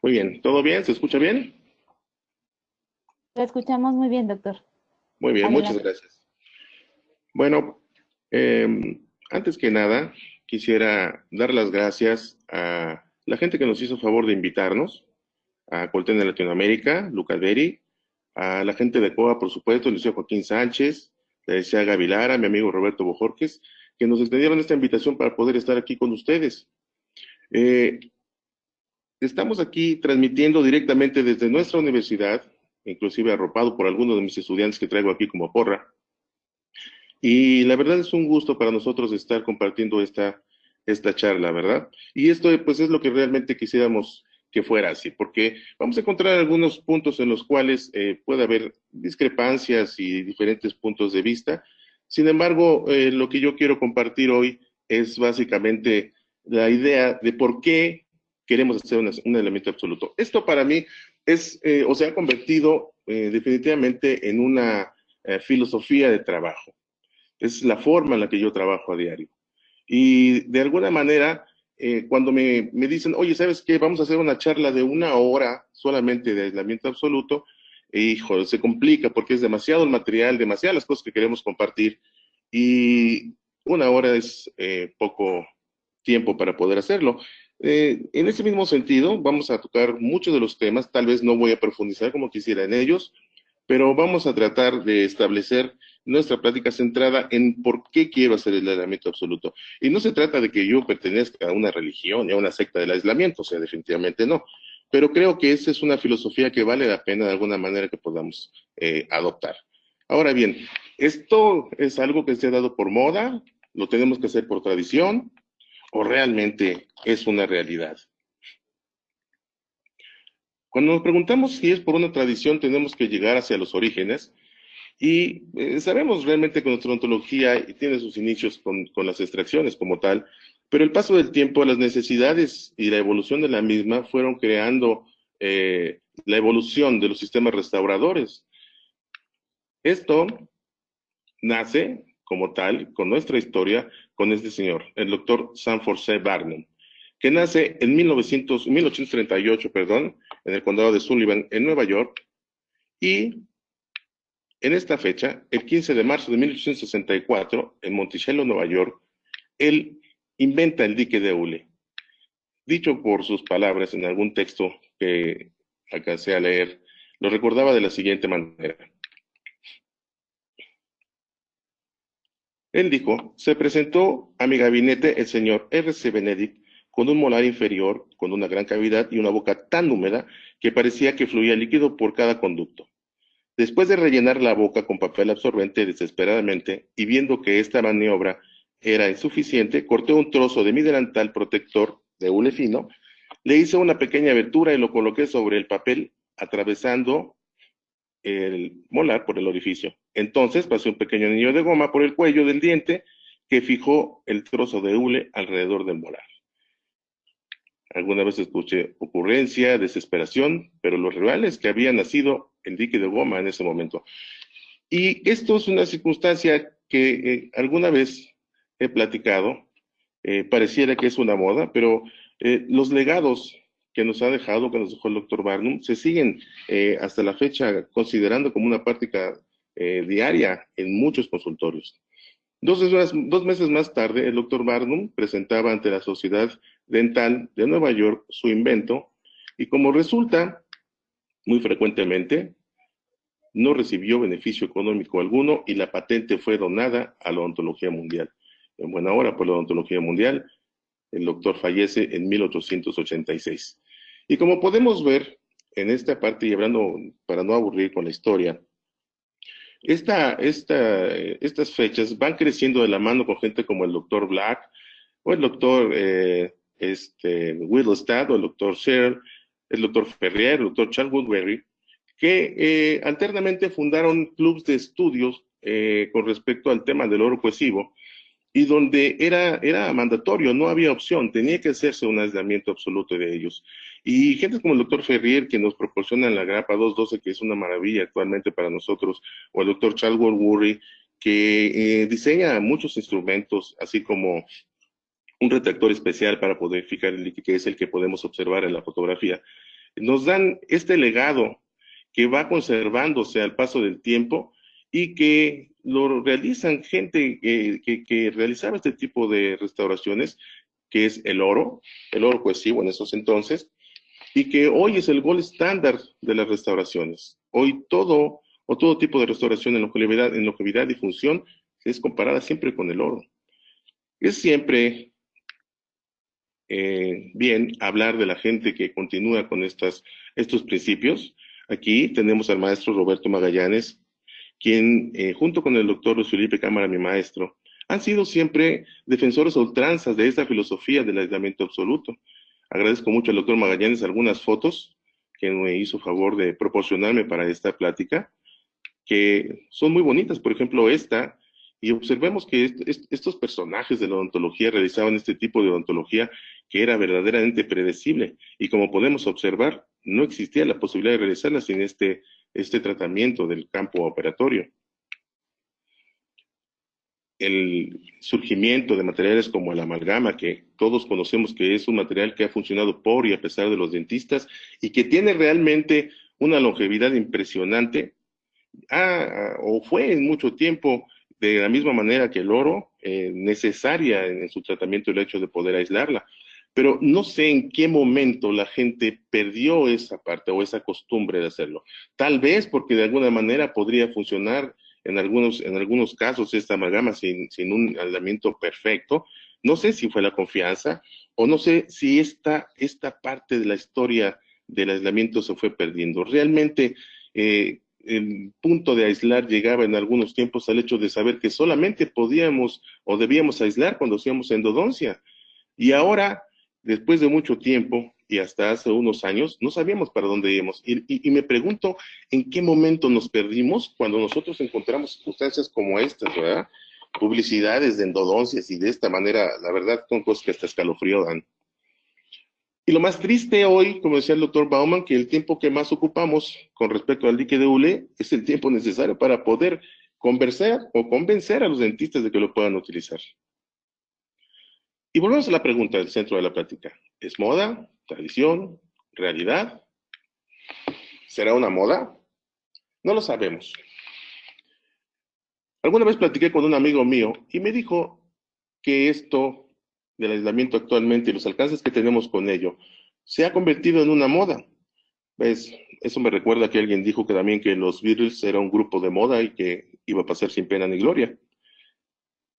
Muy bien, ¿todo bien? ¿Se escucha bien? Lo escuchamos muy bien, doctor. Muy bien, muchas Adelante. gracias. Bueno, antes que nada, quisiera dar las gracias a la gente que nos hizo favor de invitarnos, a Colten de Latinoamérica, Lucas Beri, a la gente de COA, por supuesto, el Liceo Joaquín Sánchez, le decía Gavilara, mi amigo Roberto Bojorques, que nos extendieron esta invitación para poder estar aquí con ustedes. Eh, Estamos aquí transmitiendo directamente desde nuestra universidad, inclusive arropado por algunos de mis estudiantes que traigo aquí como porra. Y la verdad es un gusto para nosotros estar compartiendo esta charla, ¿verdad? Y esto pues es lo que realmente quisiéramos que fuera así, porque vamos a encontrar algunos puntos en los cuales puede haber discrepancias y diferentes puntos de vista. Sin embargo, lo que yo quiero compartir hoy es básicamente la idea de por qué queremos hacer un elemento absoluto. Esto para mí es, o se ha convertido definitivamente en una filosofía de trabajo. Es la forma en la que yo trabajo a diario. Y de alguna manera, cuando me dicen, oye, ¿sabes qué? Vamos a hacer una charla de 1 hora solamente de aislamiento absoluto, hijo, se complica porque es demasiado el material, demasiadas las cosas que queremos compartir y 1 hora es poco tiempo para poder hacerlo. En ese mismo sentido, vamos a tocar muchos de los temas, tal vez no voy a profundizar como quisiera en ellos, pero vamos a tratar de establecer nuestra plática centrada en por qué quiero hacer el aislamiento absoluto. Y no se trata de que yo pertenezca a una religión y a una secta del aislamiento, o sea, definitivamente no. Pero creo que esa es una filosofía que vale la pena de alguna manera que podamos adoptar. Ahora bien, ¿esto es algo que se ha dado por moda? ¿Lo tenemos que hacer por tradición? ¿O realmente es una realidad? Cuando nos preguntamos si es por una tradición, tenemos que llegar hacia los orígenes. Y sabemos realmente que nuestra ontología tiene sus inicios con las extracciones como tal, pero el paso del tiempo, las necesidades y la evolución de la misma fueron creando la evolución de los sistemas restauradores. Esto nace como tal con nuestra historia, con este señor, el doctor Sanford C. Barnum, que nace en 1838, perdón, en el condado de Sullivan, en Nueva York, y en esta fecha, el 15 de marzo de 1864, en Monticello, Nueva York, él inventa el dique de hule. Dicho por sus palabras en algún texto que alcancé a leer, lo recordaba de la siguiente manera. Él dijo, se presentó a mi gabinete el señor R.C. Benedict con un molar inferior, con una gran cavidad y una boca tan húmeda que parecía que fluía líquido por cada conducto. Después de rellenar la boca con papel absorbente desesperadamente y viendo que esta maniobra era insuficiente, corté un trozo de mi delantal protector de hule fino, le hice una pequeña abertura y lo coloqué sobre el papel, atravesando el molar por el orificio. Entonces pasé un pequeño anillo de goma por el cuello del diente que fijó el trozo de hule alrededor del molar. Alguna vez escuché ocurrencia, desesperación, pero lo real es que había nacido el dique de goma en ese momento. Y esto es una circunstancia que alguna vez he platicado, pareciera que es una moda, pero los legados que nos ha dejado, que nos dejó el doctor Barnum, se siguen hasta la fecha considerando como una práctica diaria en muchos consultorios. 2 meses más tarde, el doctor Barnum presentaba ante la Sociedad Dental de Nueva York su invento y como resulta, muy frecuentemente, no recibió beneficio económico alguno y la patente fue donada a la odontología mundial. En buena hora por la odontología mundial, el doctor fallece en 1886. Y como podemos ver en esta parte, y hablando para no aburrir con la historia, estas fechas van creciendo de la mano con gente como el doctor Black o el doctor Whittlestad o el doctor Searle, el doctor Ferrier, el doctor Charles Woodbury, que alternamente fundaron clubes de estudios con respecto al tema del oro cohesivo y donde era mandatorio, no había opción, tenía que hacerse un aislamiento absoluto de ellos. Y gente como el doctor Ferrier, que nos proporciona la grapa 212, que es una maravilla actualmente para nosotros, o el doctor Charles Woodbury, que diseña muchos instrumentos, así como un retractor especial para poder fijar el líquido, que es el que podemos observar en la fotografía. nos dan este legado que va conservándose al paso del tiempo y que lo realizan gente que realizaba este tipo de restauraciones, que es el oro cohesivo en esos entonces, y que hoy es el gold estándar de las restauraciones. Hoy todo tipo de restauración en longevidad y función es comparada siempre con el oro. Es siempre bien hablar de la gente que continúa con estos principios. Aquí tenemos al maestro Roberto Magallanes, quien junto con el doctor Luis Felipe Cámara, mi maestro, han sido siempre defensores a ultranzas de esta filosofía del aislamiento absoluto. Agradezco mucho al doctor Magallanes algunas fotos que me hizo favor de proporcionarme para esta plática, que son muy bonitas, por ejemplo esta, y observemos que estos personajes de la odontología realizaban este tipo de odontología que era verdaderamente predecible, y como podemos observar, no existía la posibilidad de realizarla sin este tratamiento del campo operatorio. El surgimiento de materiales como el amalgama, que todos conocemos que es un material que ha funcionado por y a pesar de los dentistas, y que tiene realmente una longevidad impresionante, o fue en mucho tiempo, de la misma manera que el oro, necesaria en su tratamiento el hecho de poder aislarla. Pero no sé en qué momento la gente perdió esa parte o esa costumbre de hacerlo. Tal vez porque de alguna manera podría funcionar en algunos casos esta amalgama sin un aislamiento perfecto. No sé si fue la confianza o no sé si esta parte de la historia del aislamiento se fue perdiendo. Realmente, el punto de aislar llegaba en algunos tiempos al hecho de saber que solamente podíamos o debíamos aislar cuando hacíamos endodoncia. Y ahora, después de mucho tiempo y hasta hace unos años, no sabíamos para dónde íbamos. Y me pregunto en qué momento nos perdimos cuando nosotros encontramos circunstancias como estas, ¿verdad? Publicidades de endodoncias y de esta manera, la verdad, son cosas que hasta escalofrío dan. Y lo más triste hoy, como decía el doctor Bauman, que el tiempo que más ocupamos con respecto al dique de hule es el tiempo necesario para poder conversar o convencer a los dentistas de que lo puedan utilizar. Y volvemos a la pregunta del centro de la plática. ¿Es moda? ¿Tradición? ¿Realidad? ¿Será una moda? No lo sabemos. Alguna vez platiqué con un amigo mío y me dijo que esto del aislamiento actualmente y los alcances que tenemos con ello se ha convertido en una moda. Pues eso me recuerda que alguien dijo que también que los Beatles era un grupo de moda y que iba a pasar sin pena ni gloria.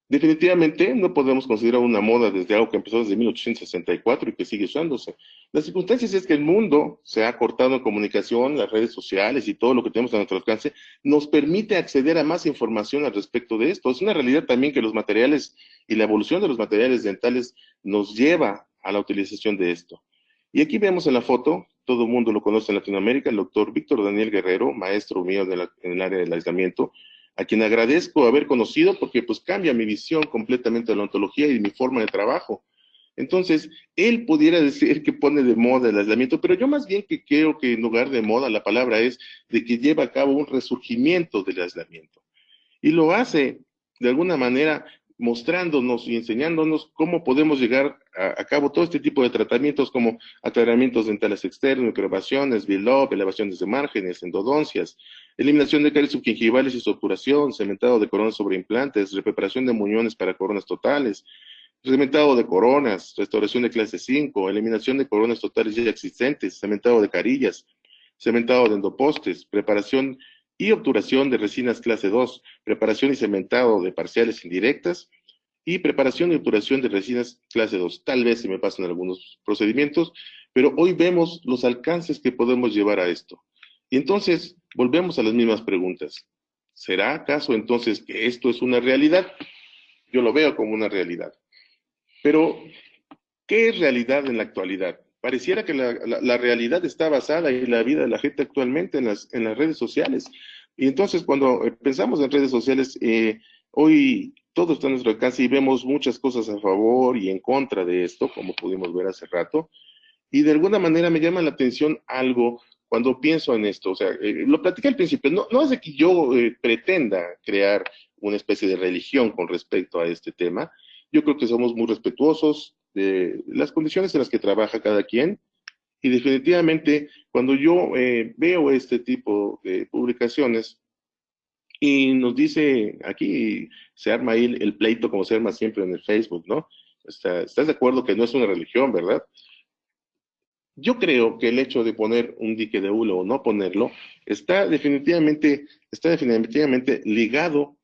Definitivamente no podemos considerar una moda desde algo que empezó desde 1864 y que sigue usándose. Las circunstancias es que el mundo se ha cortado en comunicación, las redes sociales y todo lo que tenemos a nuestro alcance nos permite acceder a más información al respecto de esto. Es una realidad también que los materiales y la evolución de los materiales dentales nos lleva a la utilización de esto. Y aquí vemos en la foto, todo el mundo lo conoce en Latinoamérica, el doctor Víctor Daniel Guerrero, maestro mío en el área del aislamiento, a quien agradezco haber conocido porque pues cambia mi visión completamente de la ontología y mi forma de trabajo. Entonces, él pudiera decir que pone de moda el aislamiento, pero yo más bien que creo que en lugar de moda la palabra es de que lleva a cabo un resurgimiento del aislamiento. Y lo hace de alguna manera mostrándonos y enseñándonos cómo podemos llegar a cabo todo este tipo de tratamientos como aclaramientos dentales externos, microevasiones, build-up, elevaciones de márgenes, endodoncias, eliminación de caries subgingivales y supuración, cementado de coronas sobre implantes, repreparación de muñones para coronas totales, cementado de coronas, restauración de clase 5, eliminación de coronas totales ya existentes, cementado de carillas, cementado de endopostes, preparación y obturación de resinas clase 2, preparación y cementado de parciales indirectas y preparación y obturación de resinas clase 2. Tal vez se me pasan algunos procedimientos, pero hoy vemos los alcances que podemos llevar a esto. Y entonces volvemos a las mismas preguntas. ¿Será acaso entonces que esto es una realidad? Yo lo veo como una realidad. Pero, ¿qué es realidad en la actualidad? Pareciera que la realidad está basada en la vida de la gente actualmente en las redes sociales. Y entonces cuando pensamos en redes sociales, hoy todo está a nuestro alcance y vemos muchas cosas a favor y en contra de esto, como pudimos ver hace rato. Y de alguna manera me llama la atención algo cuando pienso en esto. O sea, lo platiqué al principio, no es de que yo pretenda crear una especie de religión con respecto a este tema. Yo creo que somos muy respetuosos de las condiciones en las que trabaja cada quien y definitivamente Cuando yo veo este tipo de publicaciones y nos dice, aquí se arma ahí el pleito como se arma siempre en el Facebook, ¿no? ¿Estás de acuerdo que no es una religión, verdad? Yo creo que el hecho de poner un dique de hule o no ponerlo está definitivamente ligado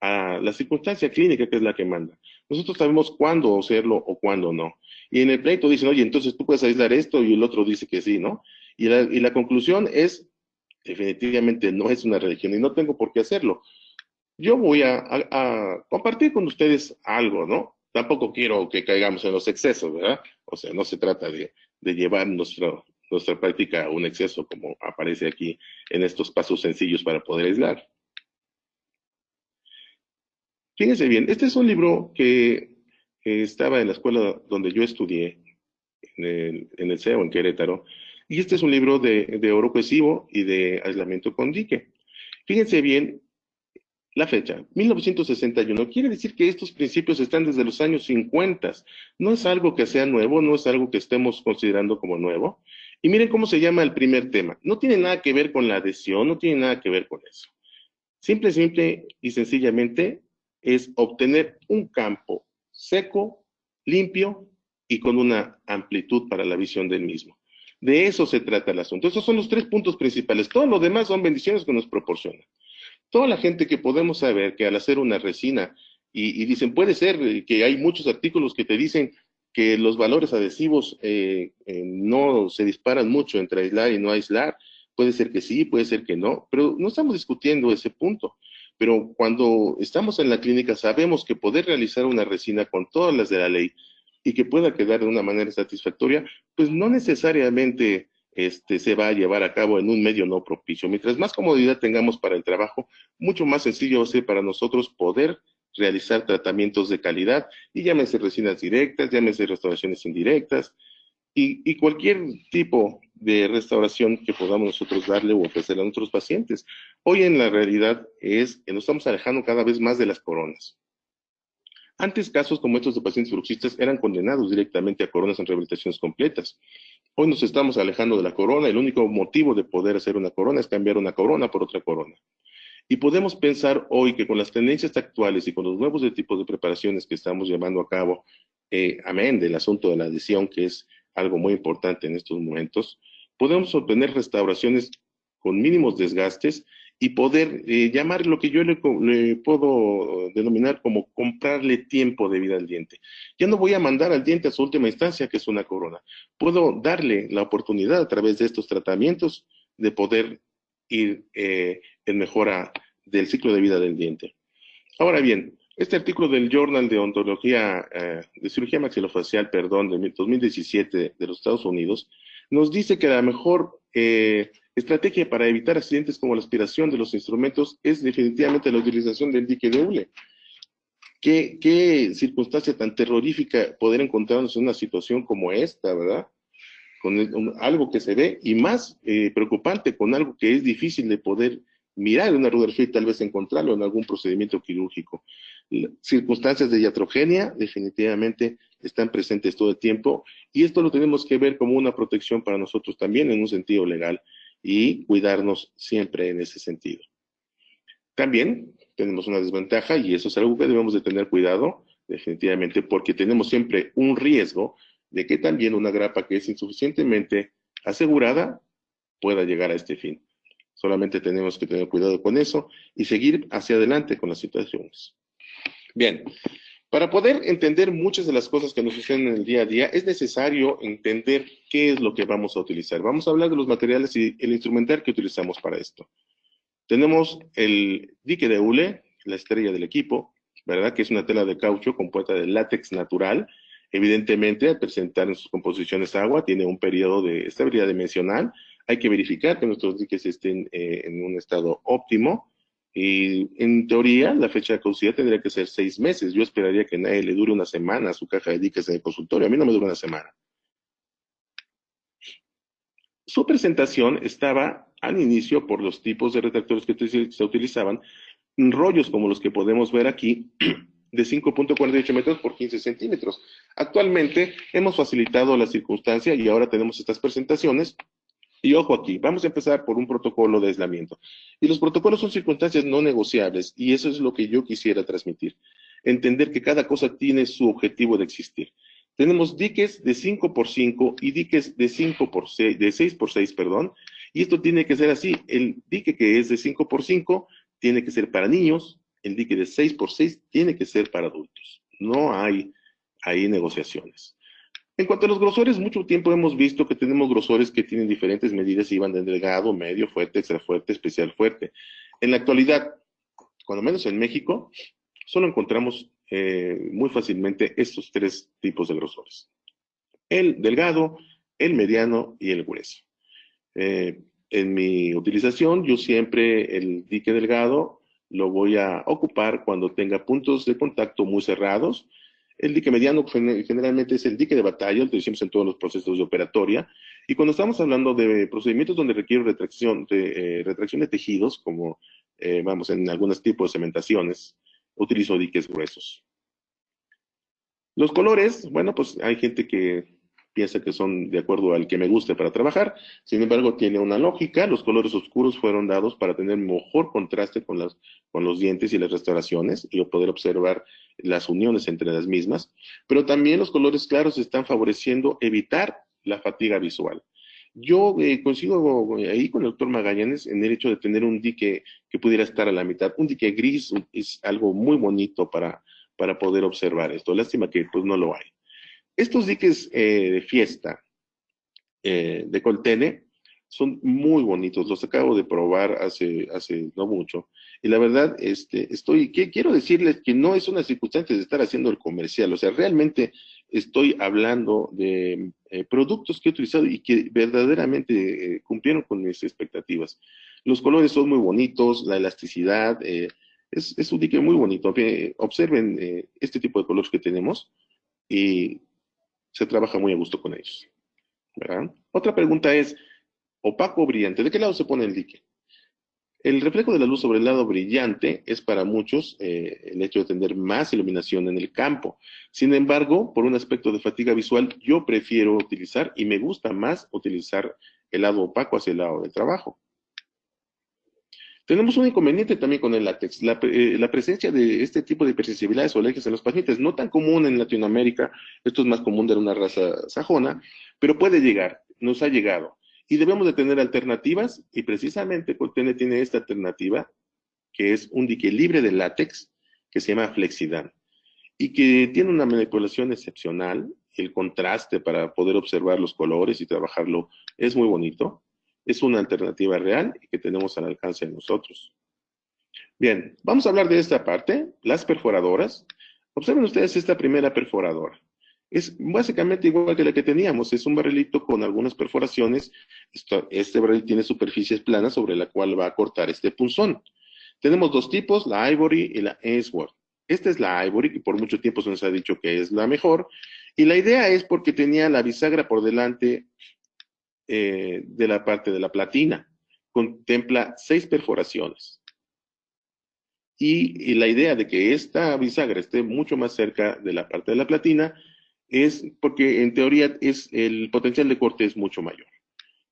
a la circunstancia clínica que es la que manda. Nosotros sabemos cuándo hacerlo o cuándo no. Y en el pleito dicen, oye, entonces tú puedes aislar esto y el otro dice que sí, ¿no? Y la conclusión es, definitivamente no es una religión y no tengo por qué hacerlo. Yo voy a compartir con ustedes algo, ¿no? Tampoco quiero que caigamos en los excesos, ¿verdad? O sea, no se trata de llevar nuestra práctica a un exceso como aparece aquí en estos pasos sencillos para poder aislar. Fíjense bien, este es un libro que estaba en la escuela donde yo estudié, en el CEO, en Querétaro, y este es un libro de oro cohesivo y de aislamiento con dique. Fíjense bien, la fecha, 1961, quiere decir que estos principios están desde los años 50. No es algo que sea nuevo, no es algo que estemos considerando como nuevo. Y miren cómo se llama el primer tema. No tiene nada que ver con la adhesión, no tiene nada que ver con eso. Simple y sencillamente es obtener un campo seco, limpio y con una amplitud para la visión del mismo. De eso se trata el asunto. Esos son los 3 puntos principales. Todo lo demás son bendiciones que nos proporcionan. Toda la gente que podemos saber que al hacer una resina, y dicen, puede ser que hay muchos artículos que te dicen que los valores adhesivos no se disparan mucho entre aislar y no aislar. Puede ser que sí, puede ser que no, pero no estamos discutiendo ese punto. Pero cuando estamos en la clínica sabemos que poder realizar una resina con todas las de la ley y que pueda quedar de una manera satisfactoria, pues no necesariamente se va a llevar a cabo en un medio no propicio. Mientras más comodidad tengamos para el trabajo, mucho más sencillo va a ser para nosotros poder realizar tratamientos de calidad, y llámese resinas directas, llámese restauraciones indirectas, y cualquier tipo de restauración que podamos nosotros darle o ofrecerle a nuestros pacientes. Hoy en la realidad es que nos estamos alejando cada vez más de las coronas. Antes, casos como estos de pacientes bruxistas eran condenados directamente a coronas en rehabilitaciones completas. Hoy nos estamos alejando de la corona. El único motivo de poder hacer una corona es cambiar una corona por otra corona. Y podemos pensar hoy que con las tendencias actuales y con los nuevos tipos de preparaciones que estamos llevando a cabo, amén del asunto de la adhesión, que es algo muy importante en estos momentos, podemos obtener restauraciones con mínimos desgastes y poder llamar lo que yo le puedo denominar como comprarle tiempo de vida al diente. Ya no voy a mandar al diente a su última instancia, que es una corona. Puedo darle la oportunidad a través de estos tratamientos de poder ir en mejora del ciclo de vida del diente. Ahora bien, este artículo del Journal de Odontología, de Cirugía Maxilofacial, perdón, de 2017 de los Estados Unidos, nos dice que la mejor estrategia para evitar accidentes como la aspiración de los instrumentos es definitivamente la utilización del dique de hule. ¿Qué circunstancia tan terrorífica poder encontrarnos en una situación como esta, ¿verdad? Con algo que se ve, y más preocupante, con algo que es difícil de poder mirar en una Rutherford, tal vez encontrarlo en algún procedimiento quirúrgico. Circunstancias de iatrogenia definitivamente están presentes todo el tiempo, y esto lo tenemos que ver como una protección para nosotros también en un sentido legal, y cuidarnos siempre en ese sentido. También tenemos una desventaja, y eso es algo que debemos de tener cuidado, definitivamente, porque tenemos siempre un riesgo de que también una grapa que es insuficientemente asegurada pueda llegar a este fin. Solamente tenemos que tener cuidado con eso y seguir hacia adelante con las situaciones. Bien, para poder entender muchas de las cosas que nos suceden en el día a día, es necesario entender qué es lo que vamos a utilizar. Vamos a hablar de los materiales y el instrumental que utilizamos para esto. Tenemos el dique de hule, la estrella del equipo, ¿verdad? Que es una tela de caucho compuesta de látex natural. Evidentemente, al presentar en sus composiciones agua, tiene un periodo de estabilidad dimensional. Hay que verificar que nuestros diques estén en un estado óptimo. Y en teoría, la fecha de caducidad tendría que ser 6 meses. Yo esperaría que a nadie le dure una semana su caja de diques en el consultorio. A mí no me dura una semana. Su presentación estaba al inicio, por los tipos de retractores que se utilizaban, rollos como los que podemos ver aquí, de 5.48 metros por 15 centímetros. Actualmente hemos facilitado la circunstancia y ahora tenemos estas presentaciones. Y ojo aquí, vamos a empezar por un protocolo de aislamiento. Y los protocolos son circunstancias no negociables y eso es lo que yo quisiera transmitir. Entender que cada cosa tiene su objetivo de existir. Tenemos diques de 5 por 5 y diques de 5 por 6, de 6 por 6, perdón, y esto tiene que ser así. El dique que es de 5 por 5 tiene que ser para niños, el dique de 6 por 6 tiene que ser para adultos. No hay ahí negociaciones. En cuanto a los grosores, mucho tiempo hemos visto que tenemos grosores que tienen diferentes medidas y van de delgado, medio, fuerte, extra fuerte, especial fuerte. En la actualidad, cuando menos en México, solo encontramos muy fácilmente estos tres tipos de grosores. El delgado, el mediano y el grueso. En mi utilización, yo siempre el dique delgado lo voy a ocupar cuando tenga puntos de contacto muy cerrados. El dique mediano generalmente es el dique de batalla, lo utilizamos en todos los procesos de operatoria. Y cuando estamos hablando de procedimientos donde requiere retracción de tejidos, como vamos en algunos tipos de cementaciones, utilizo diques gruesos. Los colores, bueno, pues hay gente que piensa que son de acuerdo al que me guste para trabajar, sin embargo tiene una lógica. Los colores oscuros fueron dados para tener mejor contraste con los dientes y las restauraciones y poder observar las uniones entre las mismas, pero también los colores claros están favoreciendo evitar la fatiga visual. Yo coincido ahí con el doctor Magallanes en el hecho de tener un dique que pudiera estar a la mitad. Un dique gris es algo muy bonito para poder observar esto. Lástima que pues no lo hay. Estos diques de fiesta de Coltene son muy bonitos, los acabo de probar hace no mucho, y la verdad, quiero decirles que no es una circunstancia de estar haciendo el comercial, o sea, realmente estoy hablando de productos que he utilizado y que verdaderamente cumplieron con mis expectativas. Los colores son muy bonitos, la elasticidad, es un dique muy bonito. Observen este tipo de colores que tenemos y se trabaja muy a gusto con ellos, ¿verdad? Otra pregunta es, opaco o brillante, ¿de qué lado se pone el dique? El reflejo de la luz sobre el lado brillante es para muchos el hecho de tener más iluminación en el campo. Sin embargo, por un aspecto de fatiga visual, yo prefiero utilizar y me gusta más utilizar el lado opaco hacia el lado del trabajo. Tenemos un inconveniente también con el látex, la presencia de este tipo de hipersensibilidades o alergias en los pacientes, no tan común en Latinoamérica, esto es más común de una raza sajona, pero puede llegar, nos ha llegado. Y debemos de tener alternativas, y precisamente Coltene tiene esta alternativa, que es un dique libre de látex, que se llama Flexidan, y que tiene una manipulación excepcional, el contraste para poder observar los colores y trabajarlo es muy bonito. Es una alternativa real y que tenemos al alcance de nosotros. Bien, vamos a hablar de esta parte, las perforadoras. Observen ustedes esta primera perforadora. Es básicamente igual que la que teníamos, es un barrilito con algunas perforaciones. Este barril tiene superficies planas sobre la cual va a cortar este punzón. Tenemos dos tipos, la Ivory y la Ainsworth. Esta es la Ivory, que por mucho tiempo se nos ha dicho que es la mejor. Y la idea es porque tenía la bisagra por delante de la parte de la platina. Contempla 6 perforaciones. Y la idea de que esta bisagra esté mucho más cerca de la parte de la platina es porque en teoría el potencial de corte es mucho mayor.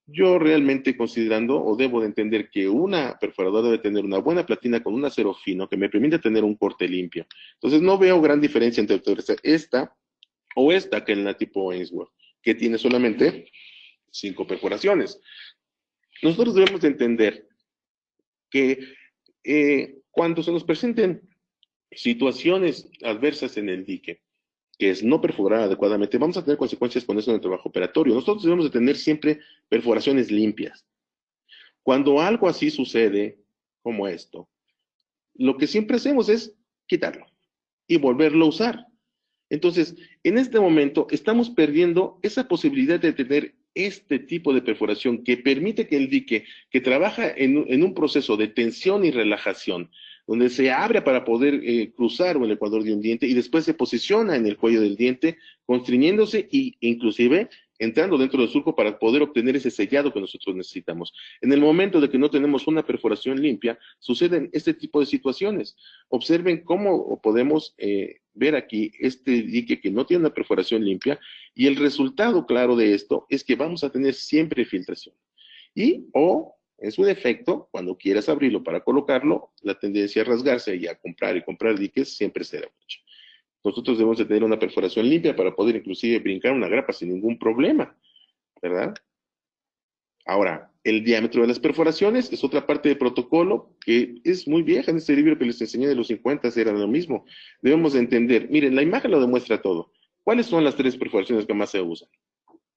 Yo realmente considerando o debo de entender que una perforadora debe tener una buena platina con un acero fino que me permita tener un corte limpio. Entonces no veo gran diferencia entre esta o esta que es la tipo Ainsworth, que tiene solamente 5 perforaciones. Nosotros debemos de entender que cuando se nos presenten situaciones adversas en el dique, que es no perforar adecuadamente, vamos a tener consecuencias con eso en el trabajo operatorio. Nosotros debemos de tener siempre perforaciones limpias. Cuando algo así sucede, como esto, lo que siempre hacemos es quitarlo y volverlo a usar. Entonces, en este momento estamos perdiendo esa posibilidad de tener este tipo de perforación que permite que el dique, que trabaja en un proceso de tensión y relajación, donde se abre para poder cruzar el ecuador de un diente y después se posiciona en el cuello del diente, constriñéndose e inclusive entrando dentro del surco para poder obtener ese sellado que nosotros necesitamos. En el momento de que no tenemos una perforación limpia, suceden este tipo de situaciones. Observen cómo podemos ver aquí este dique que no tiene una perforación limpia, y el resultado claro de esto es que vamos a tener siempre filtración. Y, o en su defecto, cuando quieras abrirlo para colocarlo, la tendencia a rasgarse y a comprar y comprar diques siempre será mucha. Nosotros debemos de tener una perforación limpia para poder inclusive brincar una grapa sin ningún problema, ¿verdad? Ahora, el diámetro de las perforaciones es otra parte del protocolo que es muy vieja. En este libro que les enseñé de los 50 era lo mismo. Debemos de entender, miren, la imagen lo demuestra todo. ¿Cuáles son las 3 perforaciones que más se usan?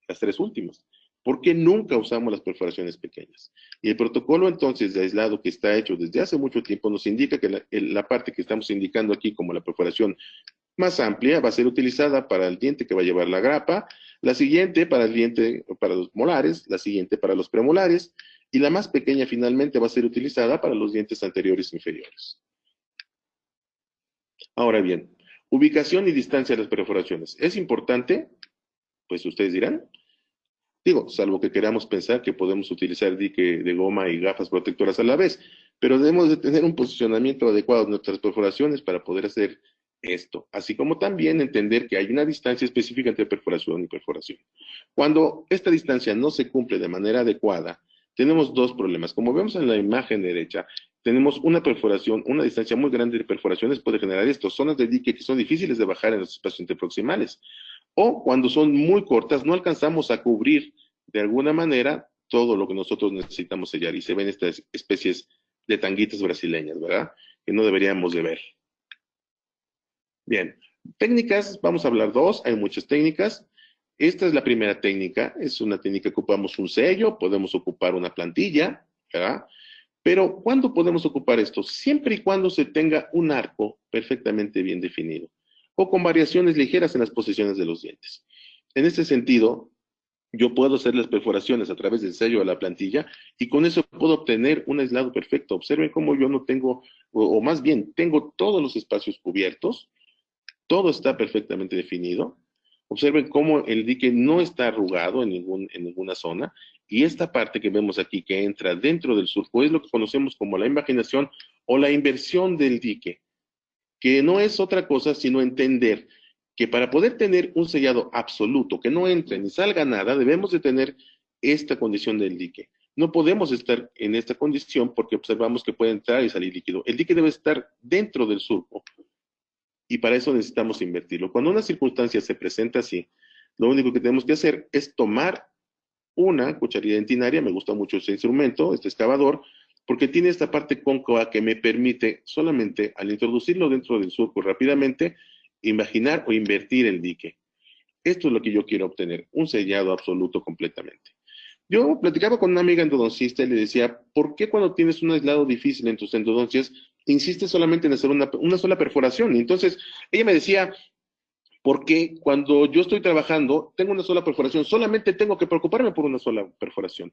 Las 3 últimas. ¿Por qué nunca usamos las perforaciones pequeñas? Y el protocolo entonces de aislado que está hecho desde hace mucho tiempo nos indica que la parte que estamos indicando aquí como la perforación más amplia va a ser utilizada para el diente que va a llevar la grapa, la siguiente para el diente, para los molares, la siguiente para los premolares, y la más pequeña finalmente va a ser utilizada para los dientes anteriores e inferiores. Ahora bien, ubicación y distancia de las perforaciones. ¿Es importante? Pues ustedes dirán. Digo, salvo que queramos pensar que podemos utilizar dique de goma y gafas protectoras a la vez, pero debemos de tener un posicionamiento adecuado de nuestras perforaciones para poder hacer esto, así como también entender que hay una distancia específica entre perforación y perforación. Cuando esta distancia no se cumple de manera adecuada, tenemos 2 problemas. Como vemos en la imagen derecha, tenemos una perforación, una distancia muy grande de perforaciones puede generar esto, zonas de dique que son difíciles de bajar en los espacios interproximales. O cuando son muy cortas, no alcanzamos a cubrir de alguna manera todo lo que nosotros necesitamos sellar. Y se ven estas especies de tanguitas brasileñas, ¿verdad? Que no deberíamos de ver. Bien, técnicas, vamos a hablar 2, hay muchas técnicas. Esta es la primera técnica, es una técnica que ocupamos un sello, podemos ocupar una plantilla, ¿verdad? Pero, ¿cuándo podemos ocupar esto? Siempre y cuando se tenga un arco perfectamente bien definido, o con variaciones ligeras en las posiciones de los dientes. En este sentido, yo puedo hacer las perforaciones a través del sello de la plantilla y con eso puedo obtener un aislado perfecto. Observen cómo yo no tengo, o más bien, tengo todos los espacios cubiertos, todo está perfectamente definido. Observen cómo el dique no está arrugado en ninguna zona, y esta parte que vemos aquí que entra dentro del surco es lo que conocemos como la invaginación o la inversión del dique, que no es otra cosa sino entender que para poder tener un sellado absoluto, que no entre ni salga nada, debemos de tener esta condición del dique. No podemos estar en esta condición porque observamos que puede entrar y salir líquido. El dique debe estar dentro del surco, y para eso necesitamos invertirlo. Cuando una circunstancia se presenta así, lo único que tenemos que hacer es tomar una cucharilla dentinaria. Me gusta mucho este instrumento, este excavador, porque tiene esta parte cóncava que me permite solamente al introducirlo dentro del surco rápidamente, imaginar o invertir el dique. Esto es lo que yo quiero obtener, un sellado absoluto completamente. Yo platicaba con una amiga endodoncista y le decía, ¿por qué cuando tienes un aislado difícil en tus endodoncias, insistes solamente en hacer una sola perforación? Y entonces ella me decía, porque cuando yo estoy trabajando, tengo una sola perforación, solamente tengo que preocuparme por una sola perforación.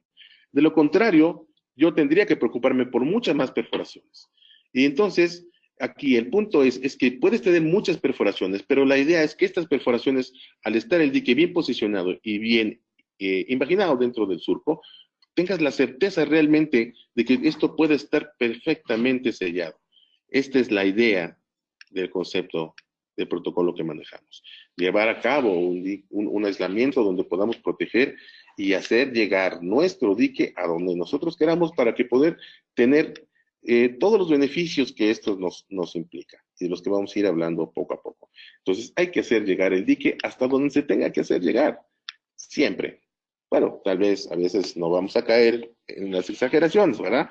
De lo contrario, yo tendría que preocuparme por muchas más perforaciones. Y entonces, aquí el punto es que puedes tener muchas perforaciones, pero la idea es que estas perforaciones, al estar el dique bien posicionado y bien imaginado dentro del surco, tengas la certeza realmente de que esto puede estar perfectamente sellado. Esta es la idea del concepto del protocolo que manejamos. Llevar a cabo un aislamiento donde podamos proteger y hacer llegar nuestro dique a donde nosotros queramos para que poder tener todos los beneficios que esto nos implica y de los que vamos a ir hablando poco a poco. Entonces hay que hacer llegar el dique hasta donde se tenga que hacer llegar, siempre. Bueno, tal vez a veces no vamos a caer en las exageraciones, ¿verdad?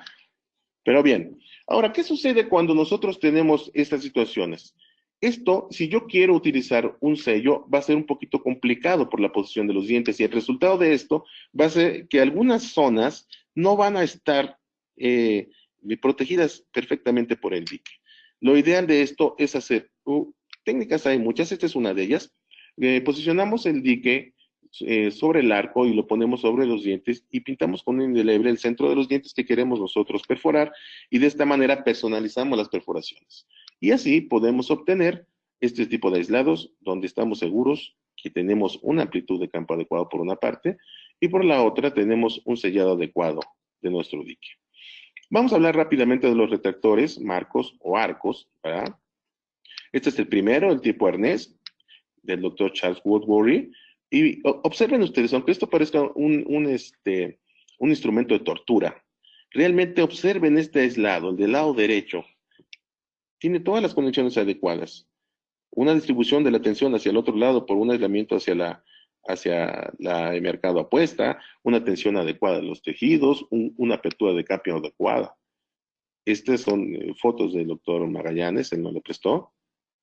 Pero bien, ahora, ¿qué sucede cuando nosotros tenemos estas situaciones? Esto, si yo quiero utilizar un sello, va a ser un poquito complicado por la posición de los dientes, y el resultado de esto va a ser que algunas zonas no van a estar protegidas perfectamente por el dique. Lo ideal de esto es hacer, técnicas hay muchas, esta es una de ellas. Posicionamos el dique sobre el arco y lo ponemos sobre los dientes y pintamos con un indeleble el centro de los dientes que queremos nosotros perforar, y de esta manera personalizamos las perforaciones. Y así podemos obtener este tipo de aislados donde estamos seguros que tenemos una amplitud de campo adecuado por una parte, y por la otra tenemos un sellado adecuado de nuestro dique. Vamos a hablar rápidamente de los retractores, marcos o arcos, ¿verdad? Este es el primero, el tipo arnés, del doctor Charles Woodbury. Y observen ustedes, aunque esto parezca un instrumento de tortura, realmente observen este aislado, el del lado derecho. Tiene todas las conexiones adecuadas. Una distribución de la tensión hacia el otro lado por un aislamiento hacia la mercado apuesta, una tensión adecuada de los tejidos, una apertura de capio adecuada. Estas son fotos del doctor Magallanes, él no le prestó.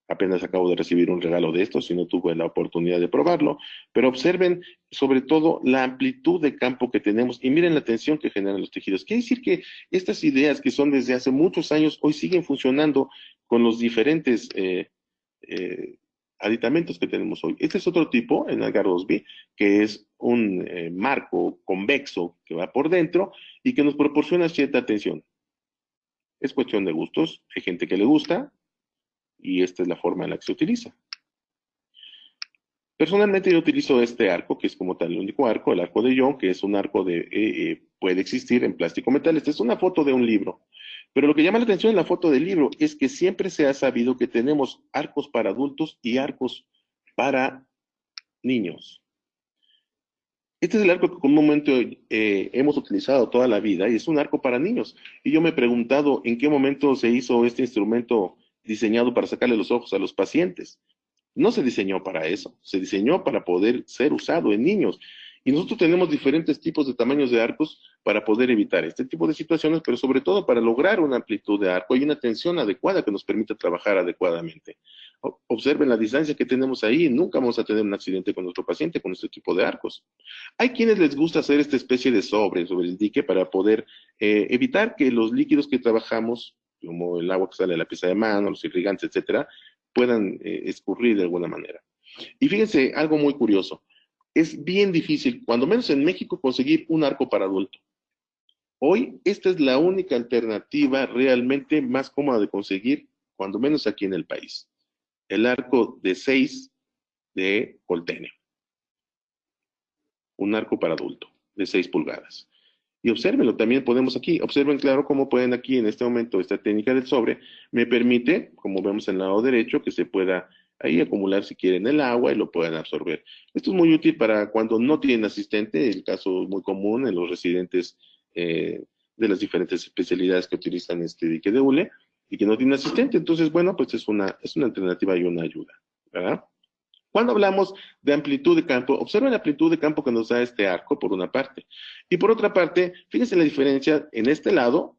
Apenas acabo de recibir un regalo de estos y no tuve la oportunidad de probarlo, pero observen sobre todo la amplitud de campo que tenemos y miren la tensión que generan los tejidos. Quiere decir que estas ideas que son desde hace muchos años hoy siguen funcionando con los diferentes aditamentos que tenemos hoy. Este es otro tipo, el Algar 2B, que es un marco convexo que va por dentro y que nos proporciona cierta tensión. Es cuestión de gustos, hay gente que le gusta, y esta es la forma en la que se utiliza. Personalmente yo utilizo este arco, que es como tal el único arco, el arco de Young, que es un arco puede existir en plástico metal. Esta es una foto de un libro. Pero lo que llama la atención en la foto del libro es que siempre se ha sabido que tenemos arcos para adultos y arcos para niños. Este es el arco que comúnmente hemos utilizado toda la vida y es un arco para niños. Y yo me he preguntado en qué momento se hizo este instrumento diseñado para sacarle los ojos a los pacientes. No se diseñó para eso, se diseñó para poder ser usado en niños. Y nosotros tenemos diferentes tipos de tamaños de arcos para poder evitar este tipo de situaciones, pero sobre todo para lograr una amplitud de arco y una tensión adecuada que nos permita trabajar adecuadamente. Observen la distancia que tenemos ahí, nunca vamos a tener un accidente con nuestro paciente con este tipo de arcos. Hay quienes les gusta hacer esta especie de sobre el dique para poder evitar que los líquidos que trabajamos, como el agua que sale de la pieza de mano, los irrigantes, etcétera, puedan escurrir de alguna manera. Y fíjense, algo muy curioso. Es bien difícil, cuando menos en México, conseguir un arco para adulto. Hoy, esta es la única alternativa realmente más cómoda de conseguir, cuando menos aquí en el país. El arco de 6 de Coltene. Un arco para adulto, de 6 pulgadas. Y obsérvenlo, también podemos aquí, observen claro cómo pueden aquí en este momento esta técnica del sobre, me permite, como vemos en el lado derecho, que se pueda ahí acumular si quieren el agua y lo puedan absorber. Esto es muy útil para cuando no tienen asistente, el caso muy común en los residentes de las diferentes especialidades que utilizan este dique de hule y que no tienen asistente. Entonces, bueno, pues es una alternativa y una ayuda, ¿verdad? Cuando hablamos de amplitud de campo, observen la amplitud de campo que nos da este arco por una parte. Y por otra parte, fíjense la diferencia, en este lado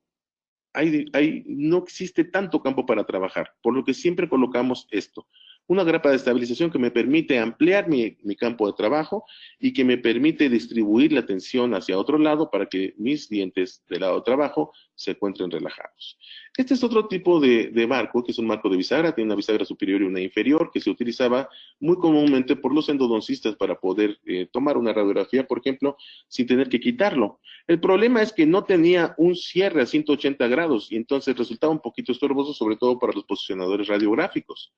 no existe tanto campo para trabajar, por lo que siempre colocamos esto. Una grapa de estabilización que me permite ampliar mi campo de trabajo y que me permite distribuir la tensión hacia otro lado para que mis dientes del lado de trabajo se encuentren relajados. Este es otro tipo de marco, que es un marco de bisagra, tiene una bisagra superior y una inferior, que se utilizaba muy comúnmente por los endodoncistas para poder tomar una radiografía, por ejemplo, sin tener que quitarlo. El problema es que no tenía un cierre a 180 grados y entonces resultaba un poquito estorboso, sobre todo para los posicionadores radiográficos.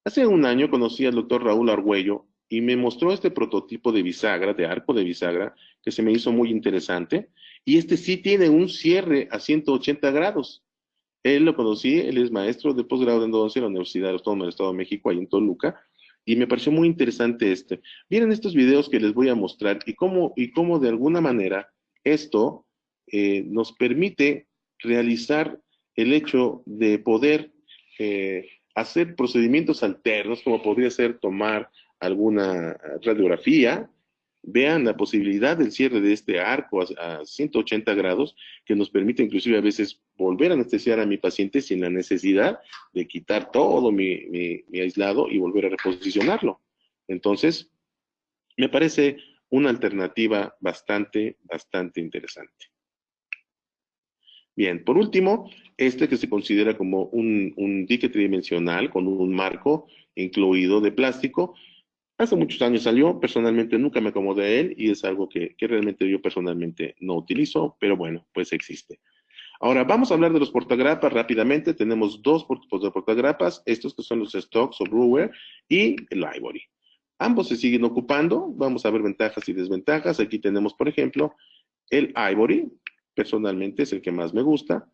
Hace un año conocí al doctor Raúl Argüello y me mostró este prototipo de bisagra, de arco de bisagra, que se me hizo muy interesante. Y este sí tiene un cierre a 180 grados. Él lo conocí, él es maestro de posgrado de endodoncia en la Universidad Autónoma del Estado de México, ahí en Toluca, y me pareció muy interesante este. Miren estos videos que les voy a mostrar y cómo de alguna manera esto nos permite realizar el hecho de poder hacer procedimientos alternos, como podría ser tomar alguna radiografía. Vean la posibilidad del cierre de este arco a 180 grados, que nos permite inclusive a veces volver a anestesiar a mi paciente sin la necesidad de quitar todo mi aislado y volver a reposicionarlo. Entonces, me parece una alternativa bastante interesante. Bien, por último, este que se considera como un dique tridimensional con un marco incluido de plástico. Hace muchos años salió, personalmente nunca me acomodé a él y es algo que realmente yo personalmente no utilizo, pero bueno, pues existe. Ahora, vamos a hablar de los portagrapas rápidamente. Tenemos dos tipos de portagrapas, estos que son los Stokes o Brewer y el Ivory. Ambos se siguen ocupando, vamos a ver ventajas y desventajas. Aquí tenemos, por ejemplo, el Ivory, personalmente es el que más me gusta,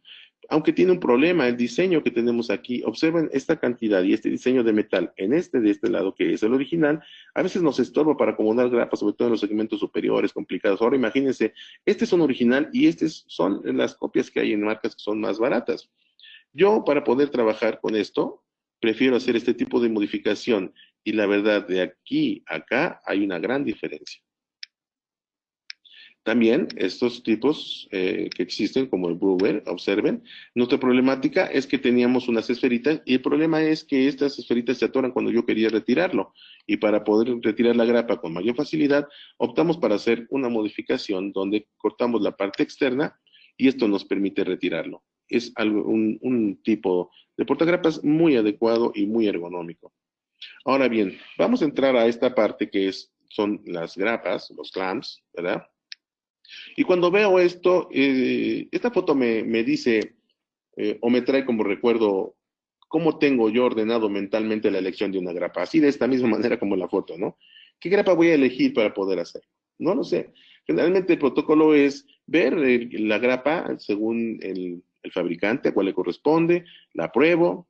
aunque tiene un problema, el diseño que tenemos aquí. Observen esta cantidad y este diseño de metal en de este lado, que es el original, a veces nos estorba para acomodar grapas, sobre todo en los segmentos superiores complicados. Ahora imagínense, este es un original y estas son las copias que hay en marcas que son más baratas. Yo, para poder trabajar con esto, prefiero hacer este tipo de modificación, y la verdad, de aquí a acá hay una gran diferencia. También estos tipos que existen, como el Brewer, observen, nuestra problemática es que teníamos unas esferitas y el problema es que estas esferitas se atoran cuando yo quería retirarlo, y para poder retirar la grapa con mayor facilidad, optamos para hacer una modificación donde cortamos la parte externa y esto nos permite retirarlo. Es algo, un tipo de portagrapas muy adecuado y muy ergonómico. Ahora bien, vamos a entrar a esta parte que son las grapas, los clamps, ¿verdad? Y cuando veo esto, esta foto me dice, o me trae como recuerdo, cómo tengo yo ordenado mentalmente la elección de una grapa, así de esta misma manera como la foto, ¿no? ¿Qué grapa voy a elegir para poder hacer? No lo sé. Generalmente el protocolo es ver la grapa según el fabricante, a cuál le corresponde, la pruebo,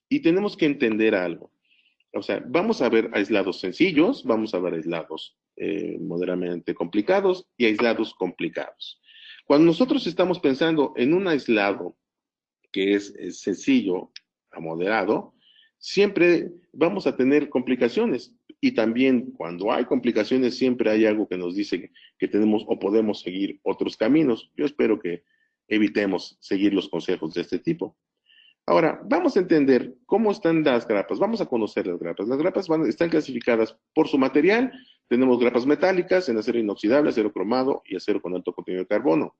y tenemos que entender algo. O sea, vamos a ver aislados sencillos, vamos a ver aislados moderadamente complicados y aislados complicados. Cuando nosotros estamos pensando en un aislado que es sencillo a moderado, siempre vamos a tener complicaciones. Y también cuando hay complicaciones, siempre hay algo que nos dice que tenemos o podemos seguir otros caminos. Yo espero que evitemos seguir los consejos de este tipo. Ahora, vamos a entender cómo están las grapas. Vamos a conocer las grapas. Las grapas están clasificadas por su material. Tenemos grapas metálicas en acero inoxidable, acero cromado y acero con alto contenido de carbono.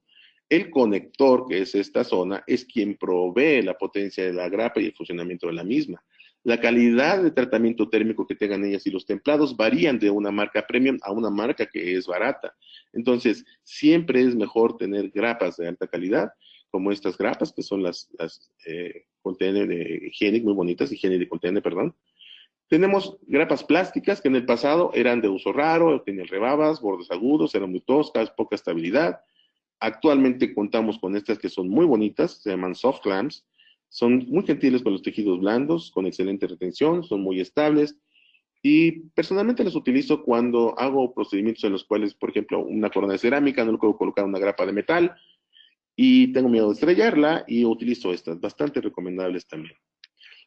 El conector, que es esta zona, es quien provee la potencia de la grapa y el funcionamiento de la misma. La calidad de tratamiento térmico que tengan ellas y los templados varían de una marca premium a una marca que es barata. Entonces, siempre es mejor tener grapas de alta calidad, como estas grapas, que son las container de Higienic, muy bonitas, Higienic de container, perdón. Tenemos grapas plásticas que en el pasado eran de uso raro, tenían rebabas, bordes agudos, eran muy toscas, poca estabilidad. Actualmente contamos con estas que son muy bonitas, se llaman soft clamps, son muy gentiles con los tejidos blandos, con excelente retención, son muy estables, y personalmente las utilizo cuando hago procedimientos en los cuales, por ejemplo, una corona de cerámica, no le puedo colocar una grapa de metal, y tengo miedo de estrellarla, y utilizo estas, bastante recomendables también.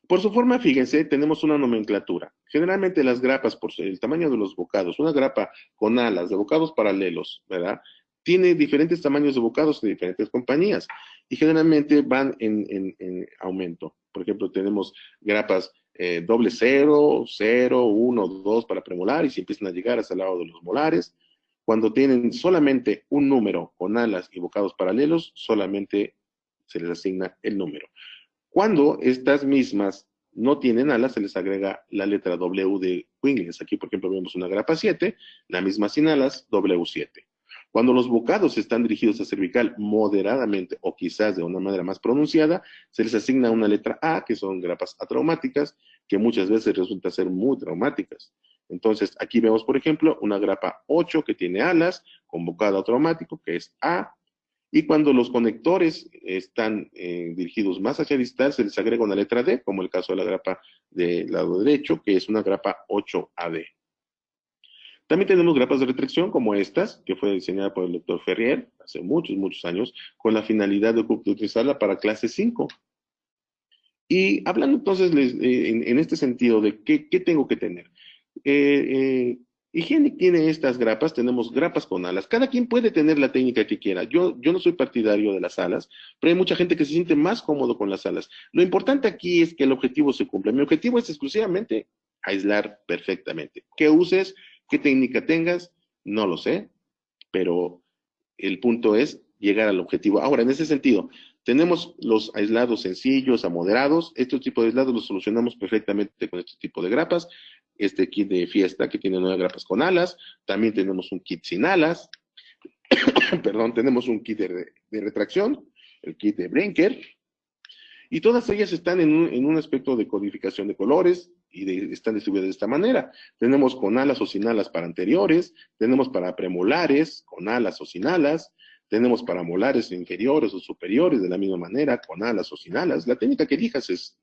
Por su forma, fíjense, tenemos una nomenclatura. Generalmente las grapas, por el tamaño de los bocados, una grapa con alas de bocados paralelos, ¿verdad? Tiene diferentes tamaños de bocados de diferentes compañías y generalmente van en aumento. Por ejemplo, tenemos grapas doble cero, 0, 1, 2 para premolar, y si empiezan a llegar hasta el lado de los molares. Cuando tienen solamente un número con alas y bocados paralelos, solamente se les asigna el número. Cuando estas mismas no tienen alas, se les agrega la letra W de Wingless. Aquí, por ejemplo, vemos una grapa 7, la misma sin alas, W7. Cuando los bocados están dirigidos a cervical moderadamente o quizás de una manera más pronunciada, se les asigna una letra A, que son grapas atraumáticas, que muchas veces resultan ser muy traumáticas. Entonces, aquí vemos, por ejemplo, una grapa 8 que tiene alas, con bocado traumático, que es A, y cuando los conectores están dirigidos más hacia distal, se les agrega una letra D, como el caso de la grapa del lado derecho, que es una grapa 8AD. También tenemos grapas de retracción como estas, que fue diseñada por el doctor Ferrier hace muchos, muchos años, con la finalidad de utilizarla para clase 5. Y hablando entonces en este sentido de qué tengo que tener. Higienic tiene estas grapas, tenemos grapas con alas. Cada quien puede tener la técnica que quiera. Yo no soy partidario de las alas, pero hay mucha gente que se siente más cómodo con las alas. Lo importante aquí es que el objetivo se cumpla. Mi objetivo es exclusivamente aislar perfectamente. ¿Qué uses? ¿Qué técnica tengas? No lo sé, pero el punto es llegar al objetivo. Ahora, en ese sentido, tenemos los aislados sencillos a moderados. Estos tipos de aislados los solucionamos perfectamente con este tipo de grapas. Este kit de fiesta que tiene 9 grapas con alas. También tenemos un kit sin alas. Perdón, tenemos un kit de retracción, el kit de Brinker. Y todas ellas están en un aspecto de codificación de colores están distribuidas de esta manera. Tenemos con alas o sin alas para anteriores, tenemos para premolares, con alas o sin alas, tenemos para molares inferiores o superiores de la misma manera, con alas o sin alas. La técnica que elijas es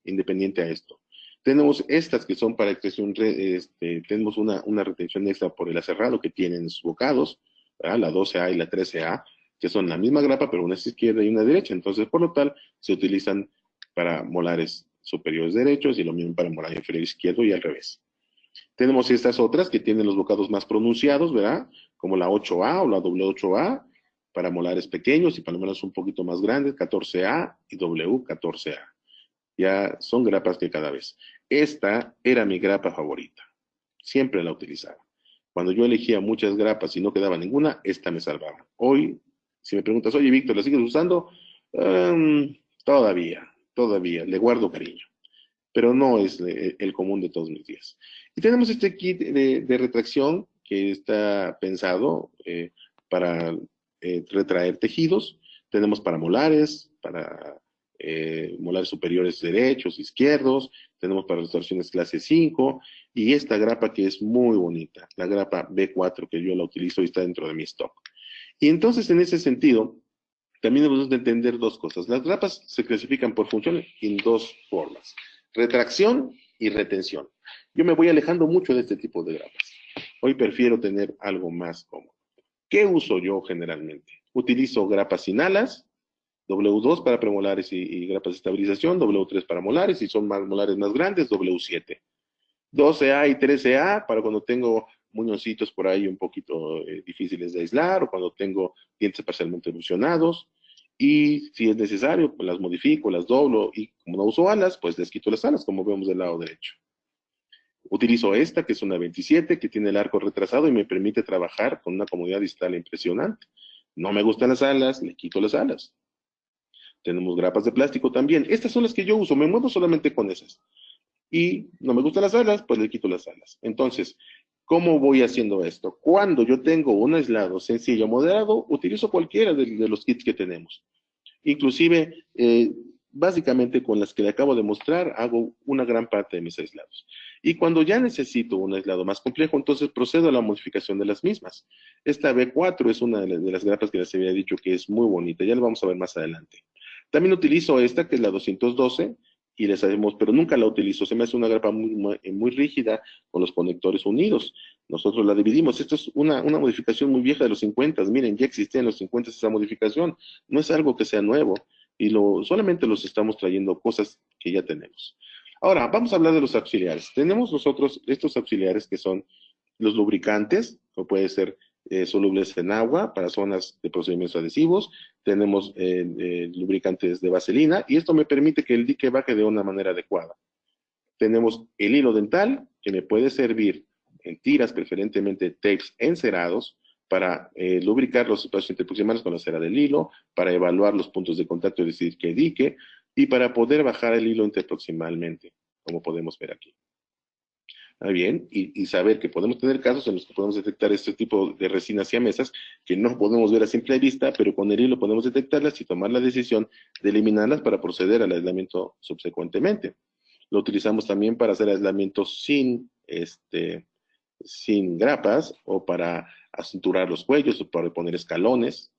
independiente a esto. Tenemos estas que son para expresión, tenemos una retención extra por el aserrado que tienen sus bocados, ¿verdad? La 12A y la 13A, que son la misma grapa, pero una es izquierda y una derecha. Entonces, por lo tal, se utilizan para molares superiores derechos y lo mismo para molar inferior izquierdo y al revés. Tenemos estas otras que tienen los bocados más pronunciados, ¿verdad? Como la 8A o la W8A, para molares pequeños y para molares un poquito más grandes, 14A y W14A. Ya son grapas que cada vez. Esta era mi grapa favorita. Siempre la utilizaba. Cuando yo elegía muchas grapas y no quedaba ninguna, esta me salvaba. Hoy, si me preguntas, oye, Víctor, ¿la sigues usando? Todavía, le guardo cariño. Pero no es el común de todos mis días. Y tenemos este kit de retracción que está pensado para retraer tejidos. Tenemos para molares, para molares superiores derechos, izquierdos, tenemos para retorsiones clase 5, y esta grapa que es muy bonita, la grapa B4 que yo la utilizo y está dentro de mi stock. Y entonces en ese sentido, también debemos de entender dos cosas. Las grapas se clasifican por función en dos formas, retracción y retención. Yo me voy alejando mucho de este tipo de grapas. Hoy prefiero tener algo más cómodo. ¿Qué uso yo generalmente? Utilizo grapas sin alas, W2 para premolares y grapas de estabilización, W3 para molares, y son más molares más grandes, W7. 12A y 13A para cuando tengo muñoncitos por ahí un poquito difíciles de aislar, o cuando tengo dientes parcialmente erosionados, y si es necesario, pues las modifico, las doblo, y como no uso alas, pues les quito las alas, como vemos del lado derecho. Utilizo esta, que es una 27, que tiene el arco retrasado y me permite trabajar con una comodidad distal impresionante. No me gustan las alas, le quito las alas. Tenemos grapas de plástico también. Estas son las que yo uso, me muevo solamente con esas. Y no me gustan las alas, pues le quito las alas. Entonces, ¿cómo voy haciendo esto? Cuando yo tengo un aislado sencillo moderado, utilizo cualquiera de los kits que tenemos. Inclusive, básicamente con las que le acabo de mostrar, hago una gran parte de mis aislados. Y cuando ya necesito un aislado más complejo, entonces procedo a la modificación de las mismas. Esta B4 es una de las grapas que les había dicho que es muy bonita, ya lo vamos a ver más adelante. También utilizo esta, que es la 212, y les sabemos, pero nunca la utilizo. Se me hace una grapa muy rígida con los conectores unidos. Nosotros la dividimos. Esto es una modificación muy vieja de los 50. Miren, ya existía en los 50 esa modificación. No es algo que sea nuevo. Y solamente los estamos trayendo cosas que ya tenemos. Ahora, vamos a hablar de los auxiliares. Tenemos nosotros estos auxiliares que son los lubricantes, o puede ser solubles en agua para zonas de procedimientos adhesivos. Tenemos lubricantes de vaselina, y esto me permite que el dique baje de una manera adecuada. Tenemos el hilo dental, que me puede servir en tiras, preferentemente tapes encerados, para lubricar los espacios interproximales con la cera del hilo, para evaluar los puntos de contacto, es decir, qué dique, y para poder bajar el hilo interproximalmente, como podemos ver aquí. Bien, y saber que podemos tener casos en los que podemos detectar este tipo de resinas siamesas que no podemos ver a simple vista, pero con el hilo podemos detectarlas y tomar la decisión de eliminarlas para proceder al aislamiento subsecuentemente. Lo utilizamos también para hacer aislamientos sin grapas, o para acinturar los cuellos, o para poner escalones,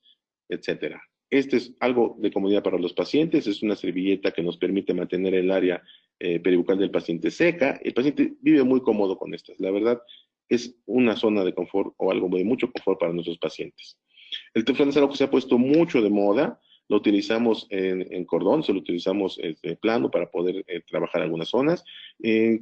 etcétera. Este es algo de comodidad para los pacientes, es una servilleta que nos permite mantener el área peribucal del paciente seca. El paciente vive muy cómodo con estas, la verdad es una zona de confort, o algo de mucho confort para nuestros pacientes. El teflón es algo que se ha puesto mucho de moda, lo utilizamos en cordón, se lo utilizamos plano para poder trabajar algunas zonas.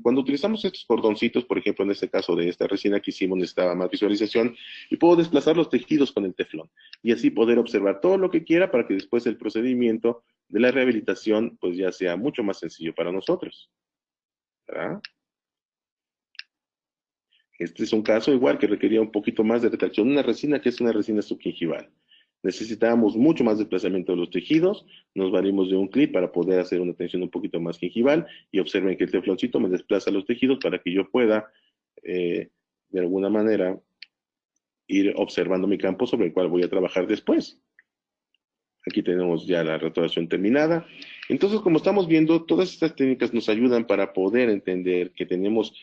Cuando utilizamos estos cordoncitos, por ejemplo, en este caso de esta resina que hicimos, necesitaba más visualización, y puedo desplazar los tejidos con el teflón, y así poder observar todo lo que quiera para que después el procedimiento de la rehabilitación pues ya sea mucho más sencillo para nosotros, ¿verdad? Este es un caso igual que requería un poquito más de retracción, una resina que es una resina subgingival. Necesitábamos mucho más desplazamiento de los tejidos, nos valimos de un clip para poder hacer una tensión un poquito más gingival, y observen que el tefloncito me desplaza los tejidos para que yo pueda, de alguna manera, ir observando mi campo sobre el cual voy a trabajar después. Aquí tenemos ya la restauración terminada. Entonces, como estamos viendo, todas estas técnicas nos ayudan para poder entender que tenemos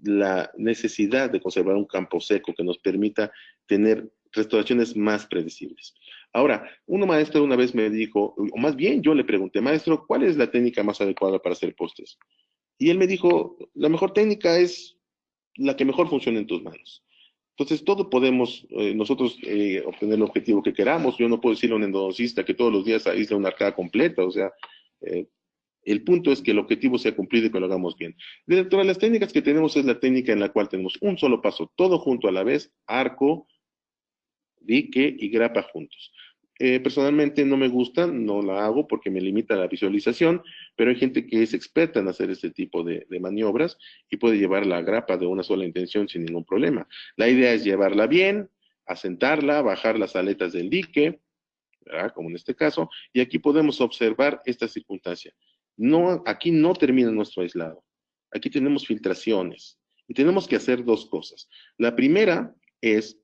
la necesidad de conservar un campo seco que nos permita tener restauraciones más predecibles. Ahora, un maestro una vez me dijo, o más bien yo le pregunté, maestro, ¿cuál es la técnica más adecuada para hacer postes? Y él me dijo, la mejor técnica es la que mejor funciona en tus manos. Entonces, todo podemos nosotros obtener el objetivo que queramos. Yo no puedo decirle a un endodoncista que todos los días aísle una arcada completa. O sea, eh, el punto es que el objetivo sea cumplido y que lo hagamos bien. Dentro de las técnicas que tenemos es la técnica en la cual tenemos un solo paso, todo junto a la vez, arco, dique y grapa juntos. Personalmente no me gusta, no la hago porque me limita la visualización, pero hay gente que es experta en hacer este tipo de maniobras y puede llevar la grapa de una sola intención sin ningún problema. La idea es llevarla bien, asentarla, bajar las aletas del dique, ¿verdad? Como en este caso, y aquí podemos observar esta circunstancia. No, aquí no termina nuestro aislado. Aquí tenemos filtraciones y tenemos que hacer dos cosas. La primera es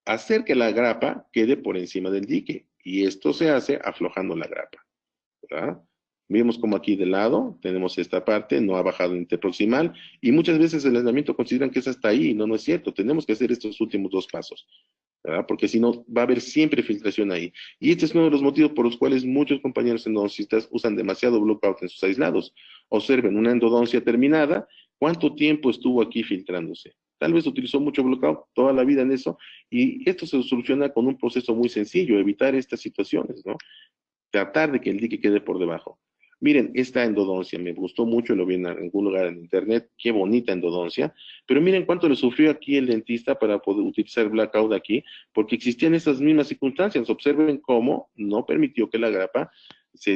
hacer que la grapa quede por encima del dique. Y esto se hace aflojando la grapa, ¿verdad? Vemos como aquí de lado tenemos esta parte, no ha bajado el interproximal, y muchas veces el aislamiento consideran que es hasta ahí, no es cierto, tenemos que hacer estos últimos dos pasos, ¿verdad? Porque si no, va a haber siempre filtración ahí. Y este es uno de los motivos por los cuales muchos compañeros endodoncistas usan demasiado blockout en sus aislados. Observen una endodoncia terminada, ¿cuánto tiempo estuvo aquí filtrándose? Tal vez utilizó mucho blockout toda la vida en eso, y esto se soluciona con un proceso muy sencillo, evitar estas situaciones, ¿no? Tratar de que el dique quede por debajo. Miren, esta endodoncia, me gustó mucho, lo vi en algún lugar en internet, qué bonita endodoncia, pero miren cuánto le sufrió aquí el dentista para poder utilizar blackout aquí, porque existían esas mismas circunstancias. Observen cómo no permitió que la grapa se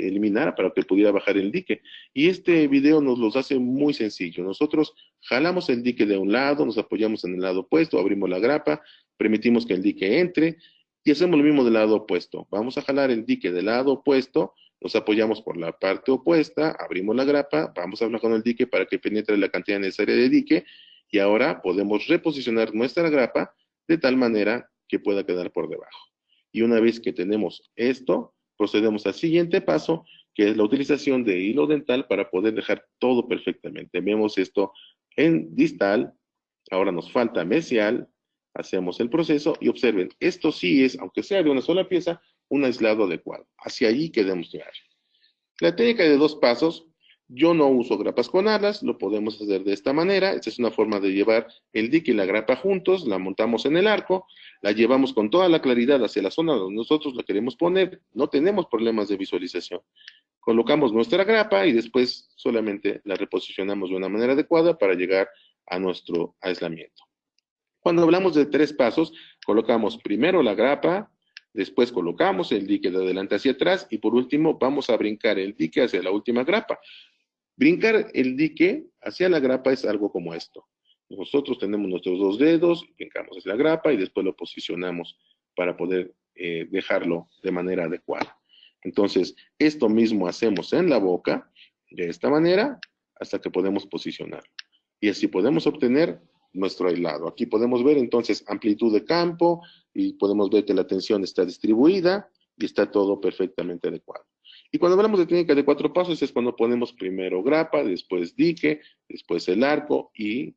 eliminara para que pudiera bajar el dique. Y este video nos los hace muy sencillo. Nosotros jalamos el dique de un lado, nos apoyamos en el lado opuesto, abrimos la grapa, permitimos que el dique entre, y hacemos lo mismo del lado opuesto. Vamos a jalar el dique del lado opuesto, nos apoyamos por la parte opuesta, abrimos la grapa, vamos a hablar con el dique para que penetre la cantidad necesaria de dique, y ahora podemos reposicionar nuestra grapa de tal manera que pueda quedar por debajo. Y una vez que tenemos esto, procedemos al siguiente paso, que es la utilización de hilo dental para poder dejar todo perfectamente. Vemos esto en distal, ahora nos falta mesial, hacemos el proceso y observen, esto sí es, aunque sea de una sola pieza, un aislado adecuado. Hacia allí queremos llegar. La técnica de dos pasos, yo no uso grapas con alas, lo podemos hacer de esta manera. Esta es una forma de llevar el dique y la grapa juntos, la montamos en el arco, la llevamos con toda la claridad hacia la zona donde nosotros la queremos poner, no tenemos problemas de visualización. Colocamos nuestra grapa y después solamente la reposicionamos de una manera adecuada para llegar a nuestro aislamiento. Cuando hablamos de tres pasos, colocamos primero la grapa, después colocamos el dique de adelante hacia atrás y por último vamos a brincar el dique hacia la última grapa. Brincar el dique hacia la grapa es algo como esto. Nosotros tenemos nuestros dos dedos, brincamos hacia la grapa y después lo posicionamos para poder dejarlo de manera adecuada. Entonces, esto mismo hacemos en la boca, de esta manera, hasta que podemos posicionarlo. Y así podemos obtener nuestro aislado. Aquí podemos ver entonces amplitud de campo y podemos ver que la tensión está distribuida y está todo perfectamente adecuado. Y cuando hablamos de técnica de cuatro pasos es cuando ponemos primero grapa, después dique, después el arco y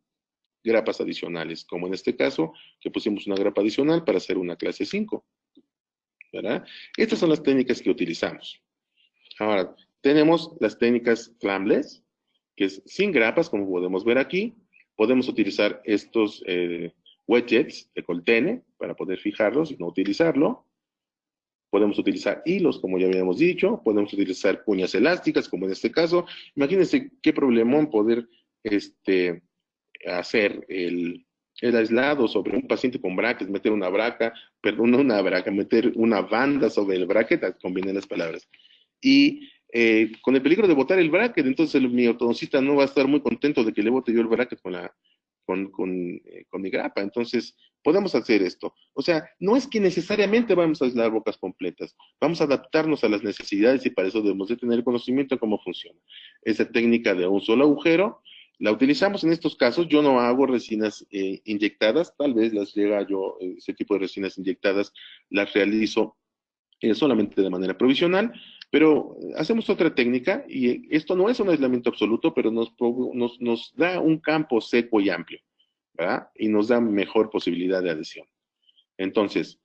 grapas adicionales, como en este caso, que pusimos una grapa adicional para hacer una clase 5, ¿verdad? Estas son las técnicas que utilizamos. Ahora, tenemos las técnicas flambless, que es sin grapas, como podemos ver aquí. Podemos utilizar estos wedgets de coltene para poder fijarlos y no utilizarlo. Podemos utilizar hilos, como ya habíamos dicho. Podemos utilizar cuñas elásticas, como en este caso. Imagínense qué problemón poder hacer el aislado sobre un paciente con brackets, meter una braca, perdón, no una braca, meter una banda sobre el bracket, combinen las palabras. Y con el peligro de botar el bracket, entonces mi ortodoncista no va a estar muy contento de que le bote yo el bracket con mi grapa. Entonces, podemos hacer esto. O sea, no es que necesariamente vamos a aislar bocas completas, vamos a adaptarnos a las necesidades y para eso debemos de tener conocimiento de cómo funciona. Esa técnica de un solo agujero, la utilizamos en estos casos. Yo no hago resinas inyectadas, tal vez las llega yo, ese tipo de resinas inyectadas, las realizo solamente de manera provisional, pero hacemos otra técnica y esto no es un aislamiento absoluto, pero nos da un campo seco y amplio, ¿verdad? Y nos da mejor posibilidad de adhesión. Entonces,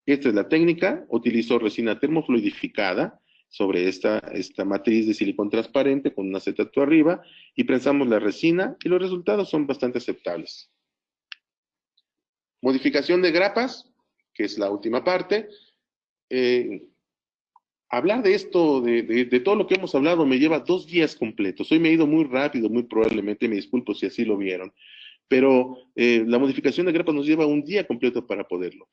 esta es la técnica. Utilizo resina termofluidificada sobre esta matriz de silicón transparente con un acetato arriba y prensamos la resina y los resultados son bastante aceptables. Modificación de grapas, que es la última parte. Hablar de esto, de todo lo que hemos hablado, me lleva 2 días completos. Hoy me he ido muy rápido, muy probablemente, me disculpo si así lo vieron, pero la modificación de grapas nos lleva un día completo para poderlo.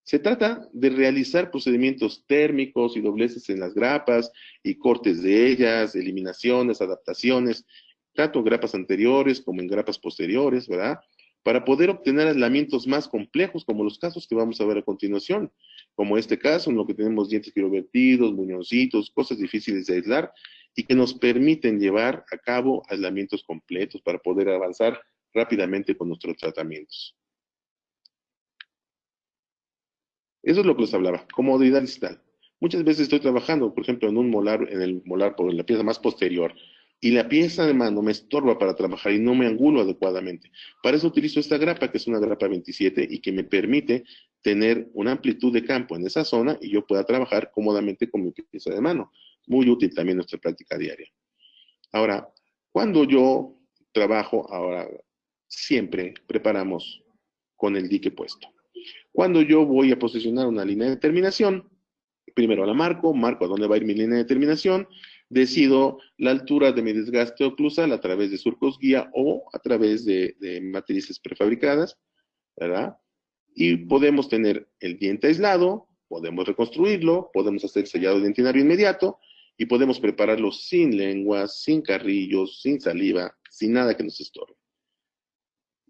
Se trata de realizar procedimientos térmicos y dobleces en las grapas y cortes de ellas, eliminaciones, adaptaciones, tanto en grapas anteriores como en grapas posteriores, ¿verdad? Para poder obtener aislamientos más complejos, como los casos que vamos a ver a continuación, como este caso, en lo que tenemos dientes quirovertidos, muñoncitos, cosas difíciles de aislar y que nos permiten llevar a cabo aislamientos completos para poder avanzar rápidamente con nuestros tratamientos. Eso es lo que les hablaba, comodidad distal. Muchas veces estoy trabajando, por ejemplo, en un molar, en el molar por la pieza más posterior, y la pieza de mano me estorba para trabajar y no me angulo adecuadamente. Para eso utilizo esta grapa, que es una grapa 27 y que me permite tener una amplitud de campo en esa zona y yo pueda trabajar cómodamente con mi pieza de mano. Muy útil también en nuestra práctica diaria. Ahora, cuando yo trabajo, ahora siempre preparamos con el dique puesto. Cuando yo voy a posicionar una línea de terminación, primero la marco a dónde va a ir mi línea de terminación, decido la altura de mi desgaste oclusal a través de surcos guía o a través de matrices prefabricadas, ¿verdad? Y podemos tener el diente aislado, podemos reconstruirlo, podemos hacer sellado dentinario inmediato y podemos prepararlo sin lenguas, sin carrillos, sin saliva, sin nada que nos estorbe.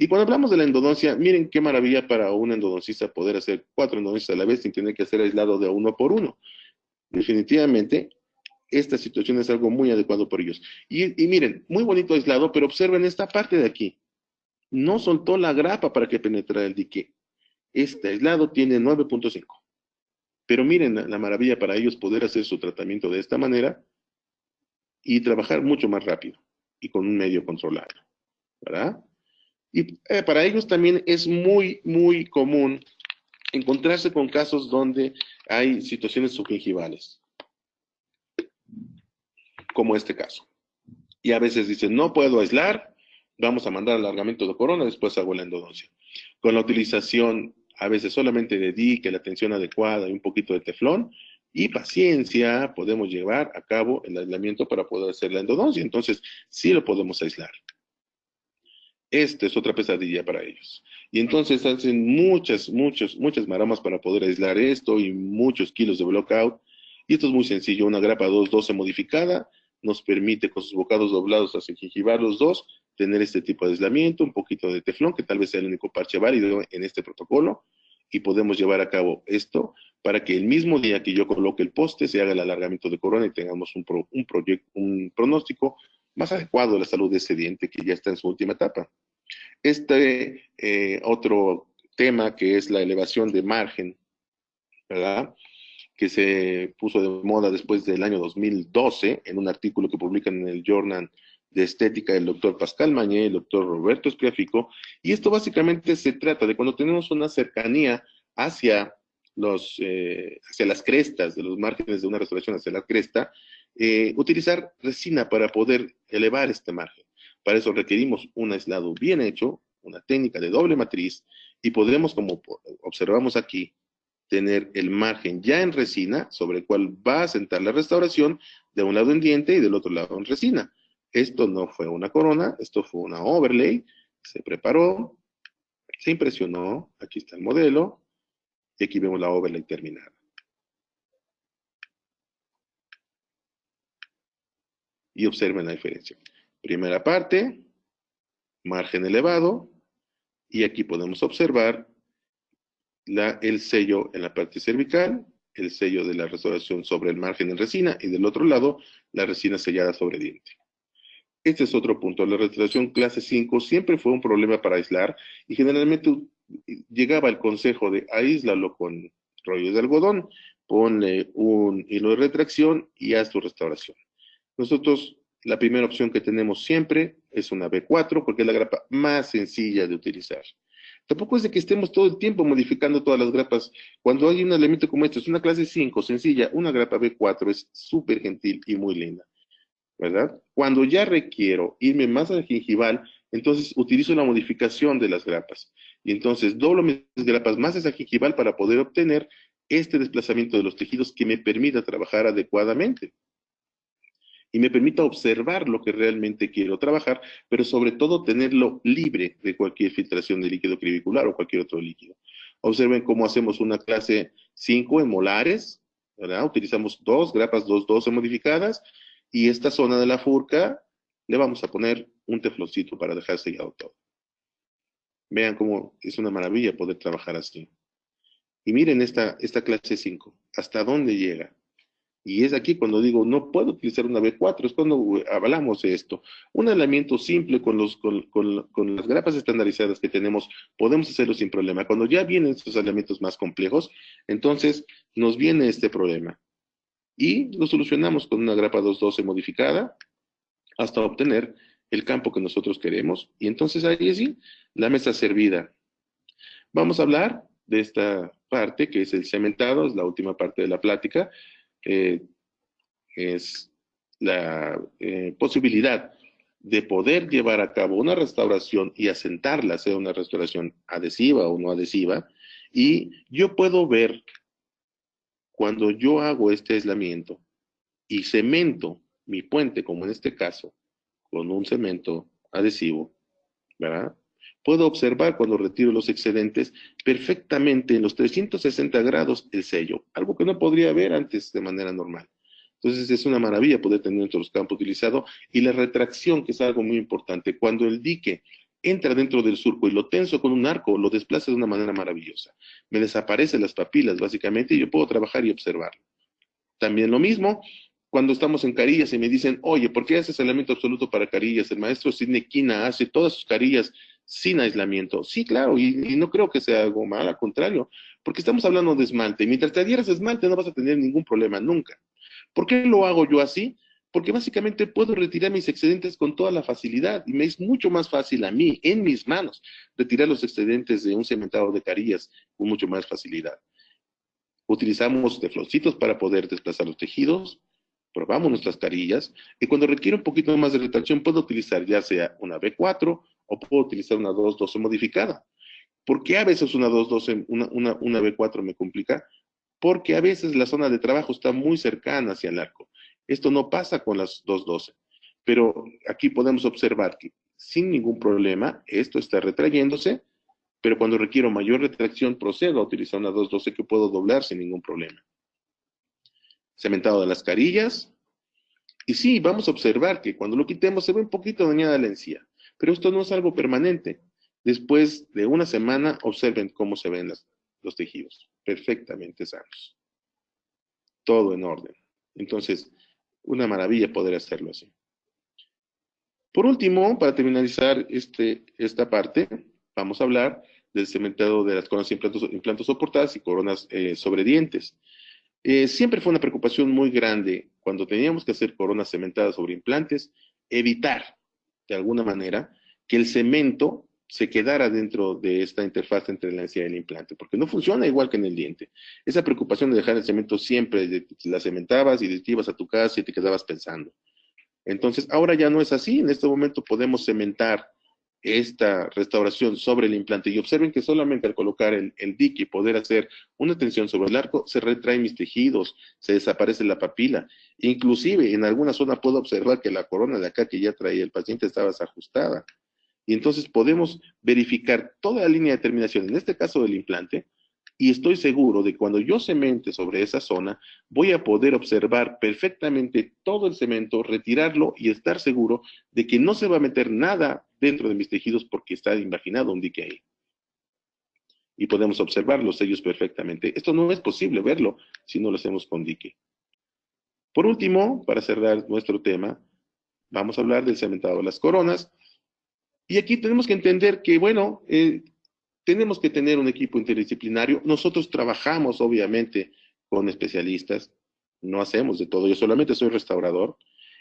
Y cuando hablamos de la endodoncia, miren qué maravilla para un endodoncista poder hacer 4 endodoncias a la vez sin tener que hacer aislado de uno por uno. Definitivamente, esta situación es algo muy adecuado para ellos. Y miren, muy bonito aislado, pero observen esta parte de aquí. No soltó la grapa para que penetrara el dique. Este aislado tiene 9.5. Pero miren la maravilla para ellos poder hacer su tratamiento de esta manera y trabajar mucho más rápido y con un medio controlado, ¿verdad? Y para ellos también es muy, muy común encontrarse con casos donde hay situaciones subgingivales, como este caso. Y a veces dicen, no puedo aislar, vamos a mandar alargamiento de corona, después hago la endodoncia. Con la utilización a veces solamente de dique, la tensión adecuada y un poquito de teflón, y paciencia, podemos llevar a cabo el aislamiento para poder hacer la endodoncia. Entonces, sí lo podemos aislar. Esta es otra pesadilla para ellos. Y entonces hacen muchas maromas para poder aislar esto y muchos kilos de blockout. Y esto es muy sencillo, una grapa 212 modificada nos permite con sus bocados doblados hacia gingivar los dos, tener este tipo de aislamiento, un poquito de teflón, que tal vez sea el único parche válido en este protocolo, y podemos llevar a cabo esto para que el mismo día que yo coloque el poste se haga el alargamiento de corona y tengamos un pronóstico más adecuado a la salud de ese diente que ya está en su última etapa. Otro tema que es la elevación de margen, ¿verdad? Que se puso de moda después del año 2012 en un artículo que publican en el Journal de Estética del doctor Pascal Mañé y el doctor Roberto Schiafico, y esto básicamente se trata de cuando tenemos una cercanía hacia las crestas de los márgenes de una restauración hacia la cresta, utilizar resina para poder elevar este margen. Para eso requerimos un aislado bien hecho, una técnica de doble matriz, y podremos, como observamos aquí, tener el margen ya en resina sobre el cual va a sentar la restauración, de un lado en diente y del otro lado en resina. Esto no fue una corona, esto fue una overlay, se preparó, se impresionó, aquí está el modelo, y aquí vemos la overlay terminada. Y observen la diferencia. Primera parte, margen elevado, y aquí podemos observar el sello en la parte cervical, el sello de la restauración sobre el margen en resina, y del otro lado, la resina sellada sobre diente. Este es otro punto. La restauración clase 5 siempre fue un problema para aislar, y generalmente llegaba el consejo de aíslalo con rollos de algodón, ponle un hilo de retracción y haz tu restauración. Nosotros, la primera opción que tenemos siempre es una B4 porque es la grapa más sencilla de utilizar. Tampoco es de que estemos todo el tiempo modificando todas las grapas. Cuando hay un elemento como este, es una clase 5 sencilla, una grapa B4 es súper gentil y muy linda, ¿verdad? Cuando ya requiero irme más al gingival, entonces utilizo la modificación de las grapas. Y entonces doblo mis grapas más esa gingival para poder obtener este desplazamiento de los tejidos que me permita trabajar adecuadamente y me permita observar lo que realmente quiero trabajar, pero sobre todo tenerlo libre de cualquier filtración de líquido crevicular o cualquier otro líquido. Observen cómo hacemos una clase 5 en molares, ¿verdad? Utilizamos dos grapas 212 modificadas y esta zona de la furca le vamos a poner un tefloncito para dejar sellado todo. Vean cómo es una maravilla poder trabajar así. Y miren esta clase 5, hasta dónde llega. Y es aquí cuando digo, no puedo utilizar una B4, es cuando hablamos de esto. Un aislamiento simple con las grapas estandarizadas que tenemos, podemos hacerlo sin problema. Cuando ya vienen estos aislamientos más complejos, entonces nos viene este problema. Y lo solucionamos con una grapa 212 modificada hasta obtener el campo que nosotros queremos. Y entonces ahí sí, la mesa servida. Vamos a hablar de esta parte que es el cementado, es la última parte de la plática. Eh, es la posibilidad de poder llevar a cabo una restauración y asentarla, sea una restauración adhesiva o no adhesiva, y yo puedo ver cuando yo hago este aislamiento y cemento mi puente, como en este caso, con un cemento adhesivo, ¿verdad? Puedo observar cuando retiro los excedentes perfectamente en los 360 grados el sello, algo que no podría ver antes de manera normal. Entonces es una maravilla poder tener nuestros campos utilizado y la retracción, que es algo muy importante. Cuando el dique entra dentro del surco y lo tenso con un arco, lo desplaza de una manera maravillosa. Me desaparecen las papilas, básicamente, y yo puedo trabajar y observarlo. También lo mismo, cuando estamos en carillas y me dicen, oye, ¿por qué haces aislamiento absoluto para carillas? El maestro Sidney Quina hace todas sus carillas sin aislamiento. Sí, claro, y no creo que sea algo mal, al contrario, porque estamos hablando de esmalte. Mientras te adhieras a esmalte no vas a tener ningún problema nunca. ¿Por qué lo hago yo así? Porque básicamente puedo retirar mis excedentes con toda la facilidad y me es mucho más fácil a mí, en mis manos, retirar los excedentes de un cementado de carillas con mucho más facilidad. Utilizamos tefloncitos para poder desplazar los tejidos, probamos nuestras carillas y cuando requiere un poquito más de retracción puedo utilizar ya sea una B4 o puedo utilizar una 212 modificada. ¿Por qué a veces una 212, una B4 me complica? Porque a veces la zona de trabajo está muy cercana hacia el arco. Esto no pasa con las 212, pero aquí podemos observar que sin ningún problema esto está retrayéndose, pero cuando requiero mayor retracción procedo a utilizar una 212 que puedo doblar sin ningún problema. Cementado de las carillas. Y sí, vamos a observar que cuando lo quitemos se ve un poquito dañada la encía, pero esto no es algo permanente. Después de una semana, observen cómo se ven los tejidos, perfectamente sanos. Todo en orden. Entonces, una maravilla poder hacerlo así. Por último, para finalizar esta parte, vamos a hablar del cementado de las coronas implantos soportadas y coronas sobre dientes. Siempre fue una preocupación muy grande cuando teníamos que hacer coronas cementadas sobre implantes, evitar, de alguna manera, que el cemento se quedara dentro de esta interfaz entre la encía y el implante, porque no funciona igual que en el diente. Esa preocupación de dejar el cemento siempre, la cementabas y te ibas a tu casa y te quedabas pensando. Entonces, ahora ya no es así. En este momento podemos cementar esta restauración sobre el implante y observen que solamente al colocar el dique y poder hacer una tensión sobre el arco, se retraen mis tejidos, se desaparece la papila. Inclusive en alguna zona puedo observar que la corona de acá que ya traía el paciente estaba desajustada. Y entonces podemos verificar toda la línea de terminación, en este caso del implante, y estoy seguro de que cuando yo cemente sobre esa zona, voy a poder observar perfectamente todo el cemento, retirarlo y estar seguro de que no se va a meter nada dentro de mis tejidos porque está imaginado un dique ahí. Y podemos observar los sellos perfectamente. Esto no es posible verlo si no lo hacemos con dique. Por último, para cerrar nuestro tema, vamos a hablar del cementado de las coronas. Y aquí tenemos que entender que, bueno, tenemos que tener un equipo interdisciplinario. Nosotros trabajamos, obviamente, con especialistas. No hacemos de todo, yo solamente soy restaurador.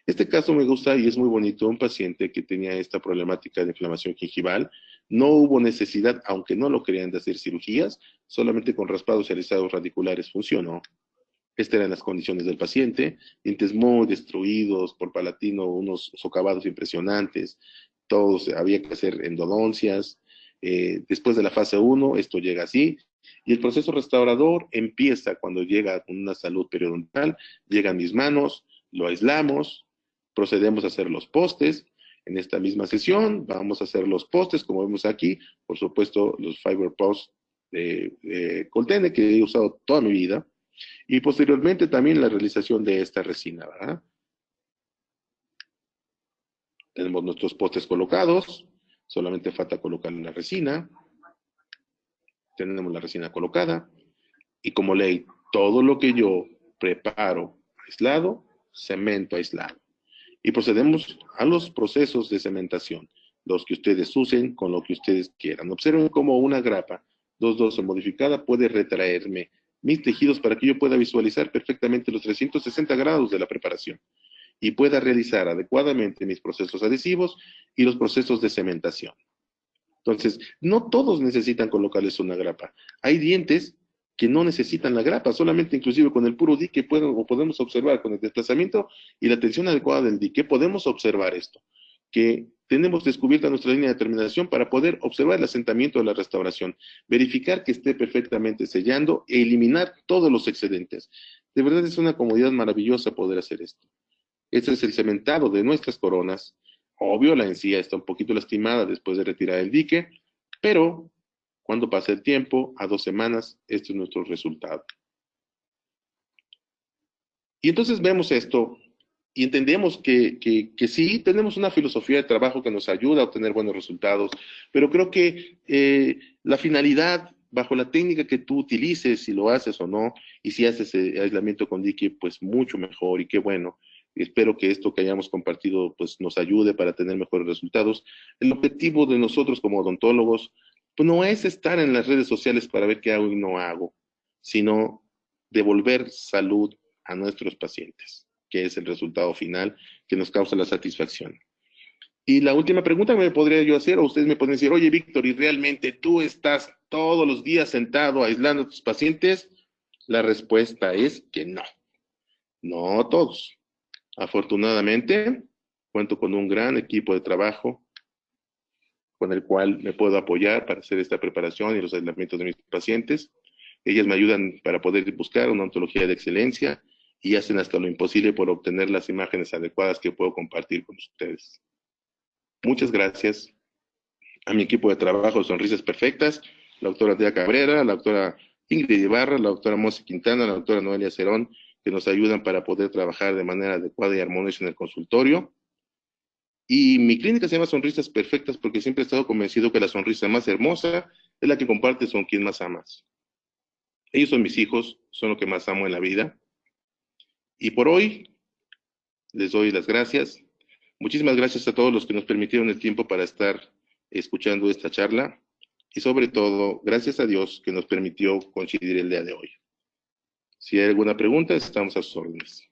Este caso me gusta y es muy bonito, un paciente que tenía esta problemática de inflamación gingival. No hubo necesidad, aunque no lo querían, de hacer cirugías, solamente con raspados y alisados radiculares funcionó. Estas eran las condiciones del paciente, dientes muy destruidos por palatino, unos socavados impresionantes, todos había que hacer endodoncias. Después de la fase 1, esto llega así, y el proceso restaurador empieza cuando llega con una salud periodontal, llega a mis manos, lo aislamos, procedemos a hacer los postes. En esta misma sesión vamos a hacer los postes, como vemos aquí, por supuesto los Fiber Posts de Coltene, que he usado toda mi vida, y posteriormente también la realización de esta resina, ¿verdad? Tenemos nuestros postes colocados, solamente falta colocar la resina. Tenemos la resina colocada. Y como ley, todo lo que yo preparo aislado, cemento aislado. Y procedemos a los procesos de cementación, los que ustedes usen con lo que ustedes quieran. Observen cómo una grapa 212 modificada puede retraerme mis tejidos para que yo pueda visualizar perfectamente los 360 grados de la preparación y pueda realizar adecuadamente mis procesos adhesivos y los procesos de cementación. Entonces, no todos necesitan colocarles una grapa. Hay dientes que no necesitan la grapa, solamente inclusive con el puro dique podemos observar, con el desplazamiento y la tensión adecuada del dique, podemos observar esto, que tenemos descubierta nuestra línea de terminación para poder observar el asentamiento de la restauración, verificar que esté perfectamente sellando e eliminar todos los excedentes. De verdad es una comodidad maravillosa poder hacer esto. Este es el cementado de nuestras coronas. Obvio, la encía está un poquito lastimada después de retirar el dique, pero cuando pasa el tiempo, a 2 semanas, este es nuestro resultado. Y entonces vemos esto y entendemos que sí, tenemos una filosofía de trabajo que nos ayuda a obtener buenos resultados, pero creo que la finalidad, bajo la técnica que tú utilices, si lo haces o no, y si haces aislamiento con dique, pues mucho mejor y qué bueno. Espero que esto que hayamos compartido pues nos ayude para tener mejores resultados. El objetivo de nosotros como odontólogos pues no es estar en las redes sociales para ver qué hago y no hago, sino devolver salud a nuestros pacientes, que es el resultado final que nos causa la satisfacción. Y la última pregunta que me podría yo hacer, o ustedes me pueden decir, oye Víctor, ¿y realmente tú estás todos los días sentado aislando a tus pacientes? La respuesta es que no, no todos. Afortunadamente, cuento con un gran equipo de trabajo con el cual me puedo apoyar para hacer esta preparación y los aislamientos de mis pacientes. Ellas me ayudan para poder buscar una ontología de excelencia y hacen hasta lo imposible por obtener las imágenes adecuadas que puedo compartir con ustedes. Muchas gracias a mi equipo de trabajo de Sonrisas Perfectas, la doctora Andrea Cabrera, la doctora Ingrid Ibarra, la doctora Mossi Quintana, la doctora Noelia Cerón, que nos ayudan para poder trabajar de manera adecuada y armoniosa en el consultorio. Y mi clínica se llama Sonrisas Perfectas porque siempre he estado convencido que la sonrisa más hermosa es la que compartes con quien más amas. Ellos son mis hijos, son lo que más amo en la vida. Y por hoy les doy las gracias. Muchísimas gracias a todos los que nos permitieron el tiempo para estar escuchando esta charla. Y sobre todo, gracias a Dios que nos permitió coincidir el día de hoy. Si hay alguna pregunta, estamos a sus órdenes.